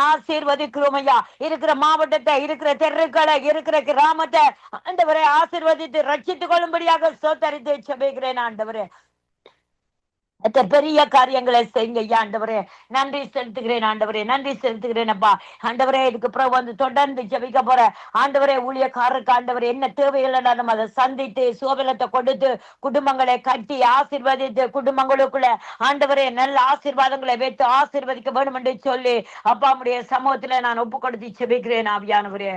ஆசீர்வதிக்கிறோம் ஐயா. இருக்கிற மாவட்டத்தை, இருக்கிற தெருக்களை, இருக்கிற கிராமத்தை ஆண்டவரே ஆசீர்வதித்து ரட்சித்துக் கொள்ளும்படியாக சோத்தரித்து செபிக்கிறேன் ஆண்டவரே. பெரிய காரியங்களை செய்யுங்க ஐயா ஆண்டவரே. நன்றி செலுத்துகிறேன் ஆண்டவரே, நன்றி செலுத்துகிறேன் அப்பா ஆண்டவரே. இதுக்கு பிறகு வந்து தொடர்ந்து ஜெபிக்க போற ஆண்டவரே ஊழியக்காரருக்கு ஆண்டவரே என்ன தேவைகள் நம்ம அதை சந்தித்து சுகபலத்தை கொடுத்து குடும்பங்களை கட்டி ஆசீர்வதித்து குடும்பங்களுக்குள்ள ஆண்டவரே நல்ல ஆசீர்வாதங்களை வைத்து ஆசீர்வதிக்க வேண்டும் என்று சொல்லி அப்பா உம்முடைய சமூகத்துல நான் ஒப்பு கொடுத்து ஜெபிக்கிறேன் ஆவியானவரே.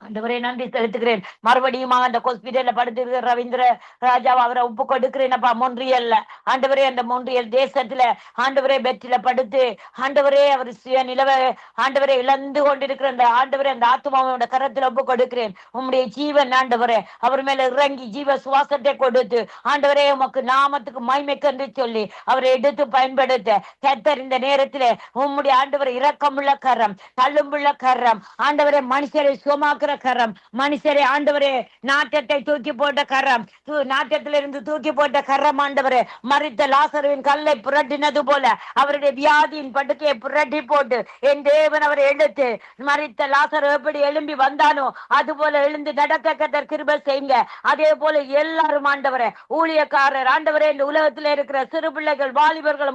ஆண்டவரே நன்றி செலுத்துகிறேன். மறுபடியும் அந்த ஹாஸ்பிட்டல்ல படுத்து ரவீந்திர ராஜாவை அவரை ஒப்பு கொடுக்கிறேன் அப்பா. மொன்றியல்ல ஆண்டவரே, அந்த மொன்றியல் தேசத்துல ஆண்டவரே பெற்றில படுத்து ஆண்டவரே அவர் சுய நிலவை ஆண்டவரே இழந்து கொண்டிருக்கிற அந்த ஆண்டவரே அந்த ஆத்மாவோட கரத்துல ஒப்பு கொடுக்கிறேன். உம்முடைய ஜீவன் ஆண்டவரே அவர் மேல இறங்கி ஜீவ சுவாசத்தை கொடுத்து ஆண்டவரே உமக்கு நாமத்துக்கு மகிமைக்கு என்று சொல்லி அவரை எடுத்து பயன்படுத்த கர்த்தர் இந்த நேரத்திலே உம்முடைய ஆண்டவரை இரக்கமுள்ள கரம், தள்ளும்புள்ள கரம் ஆண்டவரே, மனுஷரை சுகமாக்குற கரம், மனுஷரை ஆண்டவரே நாட்டத்தை தூக்கி போட்ட கரம், நாட்டத்திலிருந்து தூக்கி போட்ட கரம் ஆண்டவரே. மரித்த லாசருவின் கல்லை புரட்டினது போல அவருடைய வியாதியின் படுக்கையை புரட்டி போட்டு என் தேவன் அவரை எழுத்து மரித்த லாசரு எப்படி எழும்பி வந்தானோ அது போல எழுந்து நடக்க கர்த்தர் கிருபை செய்யுங்க. அதே போல எல்லாரும் ஆண்டவரே ஊழியக்காரர் ஆண்டவரே இந்த உலகத்துல இருக்கிற சிறு பிள்ளைகள், வாலிபர்கள்,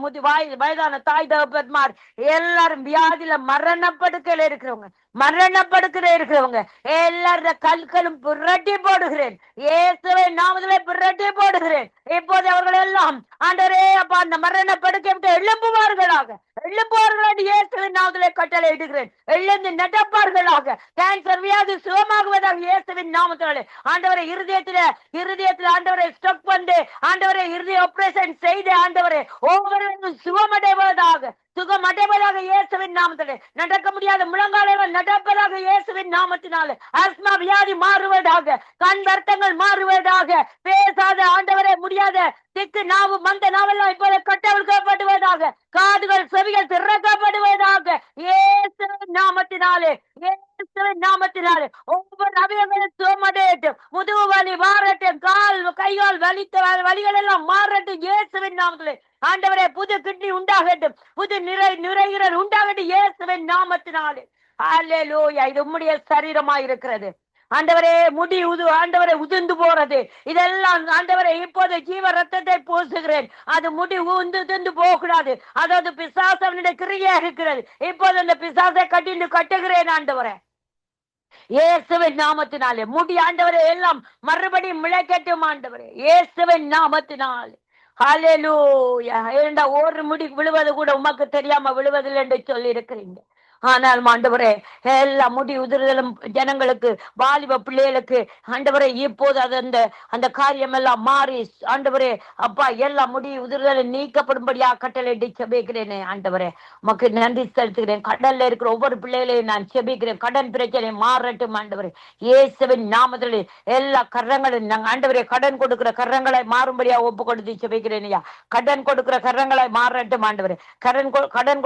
வயதான தாய் தகப்பன்மார் எல்லாரும் வியாதியில மரணப்படுக்கையில இருக்கிறவங்க எல்லார கல்களும் புரட்டி போடுகிறேன். இயேசுவின் நாமத்திலே புரட்டி போடுகிறேன். இப்போது அவர்கள் எல்லாம் ஆண்டவரே அப்பா அந்த மரண படுக்கை விட்டு எழும்புவார்களாக இயேசுவின் நாமத்திலே கட்டளை இடுகிறேன். எழுந்து நடப்பார்களாக. கேன்சர் வியாதி சுகமாகுவதாக இயேசுவின் நாமத்தினாலே ஆண்டவரை இருதயத்துல ஆண்டவரை ஸ்டக் பண்ணி ஆண்டவரை இருதய ஆபரேஷன் செய்து ஆண்டவரை ஒவ்வொருவரும் சுகமடைவதாக இயேசுவின் நாமத்திலே. நடக்க முடியாத முழங்கால்கள் நடப்பதாக இயேசுவின் நாமத்தினாலே. ஆஸ்மா வியாதி மாறுவதாக, கண் வருத்தங்கள் மாறுவதாக, பேசாத ஆண்டவரே முடியாத திக்கு நாவு மந்த நாவெல்லாம் இப்போது கட்டவிழ்க்கப்படுவதாக. காதுகள் செவிகள் திறக்கப்படுவதாக. இயேசுவின் நாமத்தினாலே, இயேசுவின் நாமத்தினாலே ஒவ்வொரு அவயங்களும் சுகமடையட்டும். முதுகு வலி மாறட்டும். கைகால் வலிகள் எல்லாம் மாறட்டும் இயேசுவின் நாமத்திலே. ஆண்டவரே, புது கிட்னி உண்டாகட்டும். புது நுரையீரல் உண்டாகட்டும் இயேசுவின் நாமத்தினாலே. அல்லேலூயா. இது உம்முடைய சரீரமாய் இருக்கிறது ஆண்டவரே. ஆண்டவரை உதிர்ந்து போறது இதெல்லாம் ஆண்டவரை இப்போது ஜீவ ரத்தத்தை பூசுகிறேன். அது முடி உதிர்ந்து போகக்கூடாது. அதாவது பிசாசனுடைய கிரியா இருக்கிறது. இப்போது அந்த பிசாசை கட்டுகிறேன் ஆண்டவரே இயேசுவின் நாமத்தினாலே. முடி ஆண்டவரை எல்லாம் மறுபடியும் முளைக்கட்டும் ஆண்டவரே இயேசுவின் நாமத்தினாலே. ஹல்லேலூயா. ஏண்டா ஒரு முடி விழுவது கூட உமக்கு தெரியாம விழுவதில்லை என்று சொல்லி இருக்கிறீங்க. ஆனால் ஆண்டவரே, எல்லா முடி உதிர்தலும் ஜனங்களுக்கு, வாலிப பிள்ளைகளுக்கு ஆண்டவரே இப்போது அது அந்த காரியம் எல்லாம் மாறி ஆண்டவரே அப்பா எல்லா முடி உதிர்தலும் நீக்கப்படும்படியா கட்டளையிட்டு செபிக்கிறேனே ஆண்டவரே. உமக்கு நன்றி செலுத்துகிறேன். கடல்ல இருக்கிற ஒவ்வொரு பிள்ளைகளையும் நான் செபிக்கிறேன். கடன் பிரச்சனை மாறட்டும் ஆண்டவரே இயேசுவின் நாமத்தில். எல்லா கரங்களும் நாங்கள் ஆண்டவரே கடன் கொடுக்கிற கரங்களை மாறும்படியா ஒப்பு கொடுத்து செபிக்கிறேனையா. கடன் கொடுக்கிற கரங்களை மாறட்டும் ஆண்டவரே. கடன்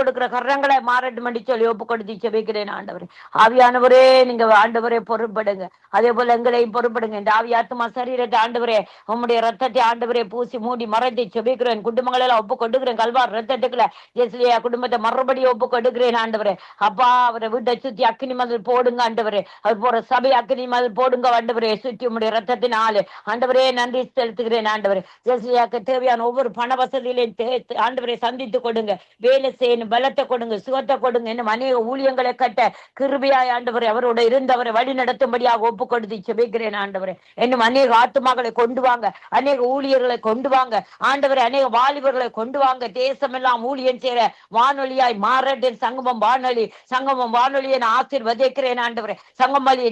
கொடுக்கிற கரங்களை மாறட்டும் என்று சொல்லி கொடுத்து செபிக்கிறேன் ஆண்டவரே. ஆவியானவரே, நீங்க ஆண்டவரே பொறுப்படுங்க. அதே போல எங்களையும் பொறுப்படுங்க. இந்த ஆவி ஆத்மா சரீரத்தை ஆண்டவரே உம்முடைய ரத்தத்தை ஆண்டவரே பூசி மூடி மறைத்து செபிக்கிறேன். குடும்பங்கள் எல்லாம் ஒப்பு கொடுக்கிறேன். கல்வார் ரத்தத்துக்குள்ள ஜெஸ்லியா குடும்பத்தை மறுபடியும் ஒப்பு கொடுக்கிறேன் ஆண்டவரே. அப்பா, அவரை வீட்டை சுத்தி அக்கினி மதில் போடுங்க ஆண்டவரே. அவர் போற சபை அக்கினி மதில் போடுங்க ஆண்டவரே. சுற்றி உம்முடைய ரத்தத்தினாலே ஆண்டவரே நன்றி செலுத்துகிறேன் ஆண்டவரே. ஜெஸ்லியாக்கு தேவையான ஒவ்வொரு பண வசதியிலையும் ஆண்டவரை சந்தித்து கொடுங்க. வேலை செய்யணும் பலத்தை கொடுங்க, சுகத்தை கொடுங்க. இன்னும் அநேக ஊழியங்களை கட்ட கிருபையாய் ஆண்டவரே அவரோட இருந்தவரை வழி நடத்தும்படியாக ஒப்பு கொடுத்து செபிக்கிறேன் ஆண்டவரே. இன்னும் அநேக ஆத்துமாக்களை கொண்டு வாங்க, அநேக ஊழியர்களை கொண்டு வாங்க ஆண்டவரே, அநேக வாலிபர்களை கொண்டு வாங்க. தேசமெல்லாம் ஊழியம் செய்யற வானொலியாய் மாறட்டும் சங்கமம் வானொலியை நான் ஆசீர்வதிக்கிறேன் ஆண்டவரே. சங்கமொழி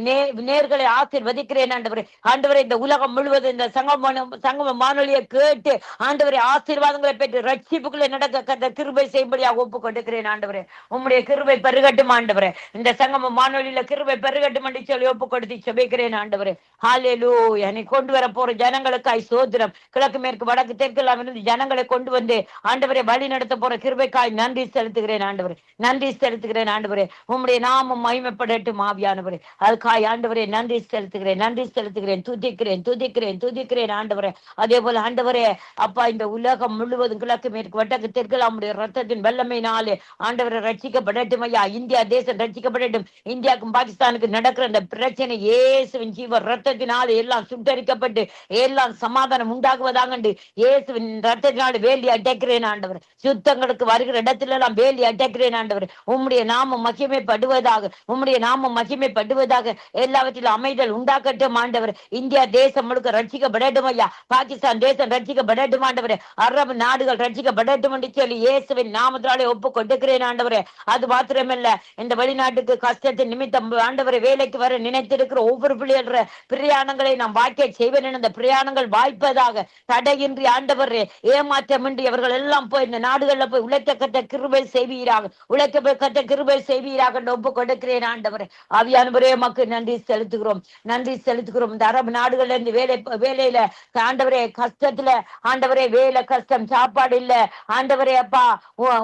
நேர்களை ஆசீர்வதிக்கிறேன் ஆண்டவரே. ஆண்டவரே, இந்த உலகம் முழுவதும் இந்த சங்கம வானொலியை கேட்டு ஆண்டவரே ஆசீர்வாதங்களை பெற்று ரட்சிப்புகளை நடக்க கிருபை செய்யும்படியாக ஒப்பு கொடுக்கிறேன் ஆண்டவரே. உம்முடைய கிருபை பெருகட்டும் ஆண்டவரே. இந்த சங்கமம் வானொலியில கிருபை பெருகட்டும் என்று சொல்லி ஒப்பு கொடுத்து செபிக்கிறேன் ஆண்டவரே. ஹல்லேலூயா. நீ கொண்டு வர போற ஜனங்களுக்காய் சோத்திரம். கிழக்கு மேற்கு வடக்கு தெற்கெல்லாம் இருந்து ஜனங்களை கொண்டு வந்து ஆண்டவரை வழி நடத்த போற கிருபைக்காய் நன்றி செலுத்துகிறேன் ஆண்டவரே. நன்றி செலுத்துகிறேன் ஆண்டவரே. உம்முடைய நாமம் மகிமைப்படட்டும் ஆவியானவரே. அதுக்காய் ஆண்டவரே நன்றி செலுத்துகிறேன். துதிக்கிறேன் ஆண்டவரே. அதே போல ஆண்டவரே அப்பா, இந்த உலகம் முழுவதும் கிழக்கு மேற்கு வடக்கு தெற்கெல்லாம் உம்முடைய ரத்தத்தின் வல்லமையினாலே ஆண்டவரை ரட்சிக்கப்படட்டும் ஐயா. இந்தியா தேசம் ரட்சிக்கப்படட்டும். இந்தியாவுக்கும் பாகிஸ்தானுக்கு நடக்கிற அந்த பிரச்சனை இயேசுவின் ஜீவ ரத்தத்தினால் எல்லாம் சுட்டரிக்கப்பட்டு எல்லாம் சமாதானம் உண்டாகுவதாக இயேசுவின் ரத்தத்தினால் வேலி அடைக்கிறேன் ஆண்டவர். சுத்தங்களுக்கு வருகிற இடத்துல எல்லாம் வேலி அடைக்கிறேன் ஆண்டவர். உம்முடைய நாமம் மகிமைப்படுவதாக எல்லாவற்றிலும் அமைதல் உண்டாக்கட்டும் ஆண்டவர். இந்தியா தேசம் முழுக்க ரட்சிக்கப்படட்டும் ஐயா. பாகிஸ்தான் தேசம் ரட்சிக்கப்படட்டும் ஆண்டவர். அரபு நாடுகள் ரட்சிக்கப்படட்டும் என்று சொல்லி இயேசுவின் நாமத்தினாலே ஒப்பு கொடுக்கிறேன் ஆண்டவரே. அது மாத்திரமல்ல, இந்த வெளிநாட்டுக்கு கஷ்டத்தின் நிமித்தம் ஆண்டவரை வேலைக்கு வர நினைத்திருக்கிற ஒவ்வொரு பிள்ளைகள பிரயாணங்களை நாம் வாய்க்க செய்வேன். அந்த பிரயாணங்கள் வாய்ப்பதாக தடையின்றி ஆண்டவரே ஏமாற்றமின்றி அவர்கள் எல்லாம் போய் இந்த நாடுகள்ல போய் உழைக்க கட்ட கிருபை செய்வீராக ஒப்பு கொடுக்கிறேன் ஆண்டவரே. ஆவியானவரே உமக்கு நன்றி செலுத்துகிறோம். இந்த அரபு நாடுகள்ல இருந்து வேலையில ஆண்டவரே கஷ்டத்துல ஆண்டவரே வேலை கஷ்டம், சாப்பாடு இல்ல ஆண்டவரே அப்பா,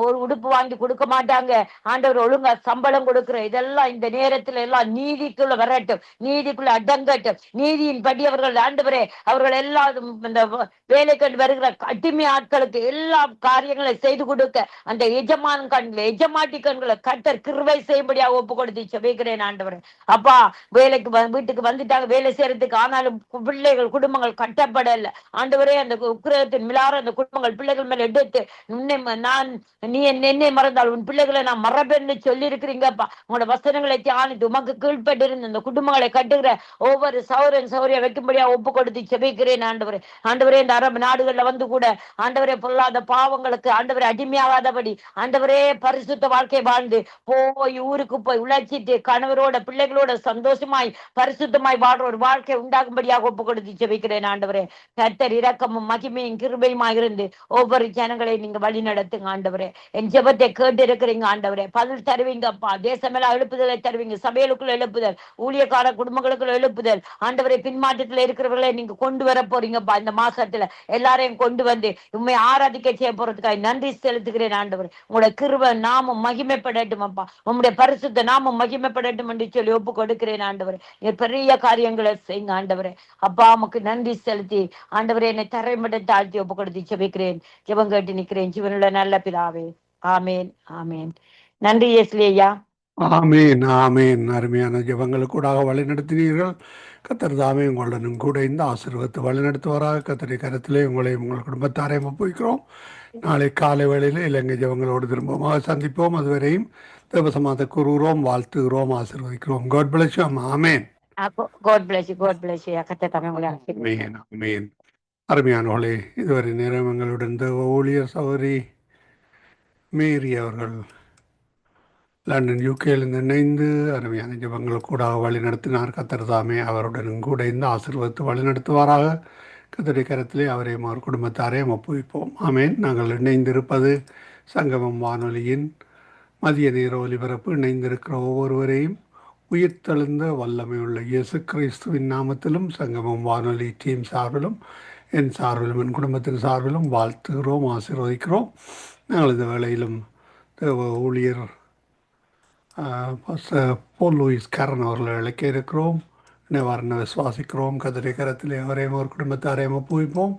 ஒரு உடுப்பு வாங்கி கொடுக்க மாட்டாங்க ஆண்டவர், ஒழுங்கா சம்பளம் கொடுக்கிற இதெல்லாம் இந்த நேரத்துல எல்லாம் நீதிக்குள்ள வரட்டும், நீதிக்குள்ள அடங்கட்டும். நீதியின் படி அவர்கள் ஆண்டவரே அவர்கள் எல்லாரும் இந்த வேலை கண்டு வருகிற அடிமை ஆட்களுக்கு எல்லா காரியங்களை செய்து கொடுக்க அந்த எஜமாட்டி கண்களை கர்த்தர் கிருபை செய்யும்படியாக ஒப்பு கொடுத்து செபிக்கிறேன் ஆண்டவரே. அப்பா, வீட்டுக்கு வந்துட்டாங்க வேலை செய்யறதுக்கு, ஆனாலும் பிள்ளைகள் குடும்பங்கள் கட்டப்படல ஆண்டவரே. அந்த உக்கிரகத்தின் மிலார அந்த குடும்பங்கள் பிள்ளைகள் மேல எடுத்து நீ என்னை மறந்தால் உன் பிள்ளைகளை நான் மறப்பேன்னு சொல்லி இருக்கிறீங்கப்பா. உங்களோட வசனங்களை தியானித்து உமக்கு கீழ்பட்டு இருந்து இந்த குடும்பங்களை கட்டுகிற ஒவ்வொரு சௌரிய வைக்கும்படியா ஒப்பு கொடுத்து செபிக்கிறேன் ஆண்டவரே. இந்த அரபு நாடுகள்ல வந்து கூட ஆண்டவரே பொல்லாத பாவங்களுக்கு ஆண்டவரை அடிமையாகாதபடி ஆண்டவரே பரிசுத்த வாழ்க்கை வாழ்ந்து போய் ஊருக்கு போய் உழைச்சிட்டு கணவரோட பிள்ளைகளோட சந்தோஷமாய் பரிசுத்தமாய் வாழ்ற ஒரு வாழ்க்கை உண்டாகும்படியாக ஒப்பு கொடுத்து செபிக்கிறேன் ஆண்டவரே. கர்த்தர் இரக்கமும் மகிமையும் கிருபையுமாக இருந்து ஒவ்வொரு ஜனங்களை நீங்க வழி நடத்துங்க ஆண்டவரே. என் ஜெபத்தை கேட்டு இருக்கிறீங்க ஆண்டவரே. பதில் தருவீங்கப்பா. தேசமெல்லாம் எழுப்புதலை தருவீங்க. சபைகளுக்குள்ள எழுப்புதல், ஊழியக்கார குடும்பங்களுக்குள்ள எழுப்புதல். ஆண்டவரை பின்மாற்றத்துல இருக்கிறவர்களை நீங்க கொண்டு வர போறீங்கப்பா. இந்த மாசத்துல எல்லாரையும் கொண்டு வந்து உண்மை ஆராதிக்க செய்ய போறதுக்காக நன்றி செலுத்துகிறேன் ஆண்டவர். உங்களோட கிருபை நாமம் மகிமைப்படட்டும் அப்பா. உங்களுடைய பரிசுத்த நாமம் மகிமைப்படட்டும் என்று சொல்லி ஒப்பு கொடுக்கிறேன் ஆண்டவர். பெரிய காரியங்களை செய்யுங்க ஆண்டவரே. அப்பா உமக்கு நன்றி செலுத்தி ஆண்டவரே என்னை தரைமட்டம் தாழ்த்தி ஒப்பு கொடுத்து செபிக்கிறேன். ஜெபம் கேட்டு நிற்கிறேன். ஜீவனுள்ள நல்ல பிதாவே. ஆமேன் ஆமேன். நன்றி இயேசுவே. ஆமேன் ஆமேன். அருமையான ஜெபங்களுக்கு கூடாக வழிநடத்தினீர்கள். கத்தர் தாமே உங்களுடனும் கூட இந்த ஆசீர்வாதத்தை வழிநடத்துவாராக. கத்தரை கருத்திலே உங்களை உங்கள் குடும்பத்தாரையும் ஒப்புவிக்கிறோம். நாளை காலை வேளையில் இலங்கை ஜெபங்களோடு திரும்பமாக சந்திப்போம். அதுவரையும் தேவசமாத கூறுகிறோம், வாழ்த்துகிறோம், ஆசீர்வதிக்கிறோம். God bless you. ஆமேன். God bless you. God bless you. கர்த்தர் தாமே உங்களை ஆசீர்வதிப்பார். ஆமேன் ஆமேன். அருமையானவர்களே, இதுவரை நேரம் எங்களுடன் தேவ ஊழியர் சகோதரி மேரி அவர்கள் லண்டன் யூகேலிருந்து இணைந்து அருமையான ஜெபங்கள் கூட வழி நடத்தினார். கத்தர் தாமே அவருடன் கூட இந்த ஆசீர்வாதத்தை வழி நடத்துவாராக. கத்தருடைய கரத்திலே அவரையும் அவர் குடும்பத்தாரையும் ஒப்புவிப்போம். ஆமேன். நாங்கள் இணைந்திருப்பது சங்கமம் வானொலியின் மதிய நேர ஒலிபரப்பு. இணைந்திருக்கிற ஒவ்வொருவரையும் உயிர்த்தெழுந்த வல்லமையுள்ள இயேசு கிறிஸ்துவின் நாமத்திலும் சங்கமம் வானொலி டீம் சார்பிலும் என் சார்பிலும் என் குடும்பத்தின் சார்பிலும் வாழ்த்துகிறோம், ஆசீர்வதிக்கிறோம். நாங்கள் இந்த வேளையிலும் தேவ ஊழியர் போல் லூயிஸ் கரன் அவர்களை அழைக்க இருக்கிறோம். நிவாரண விசுவாசிக்கிறோம். கதிரை கரத்திலே அவரையும் ஒரு குடும்பத்தாரையும் ஒப்புவிப்போம்.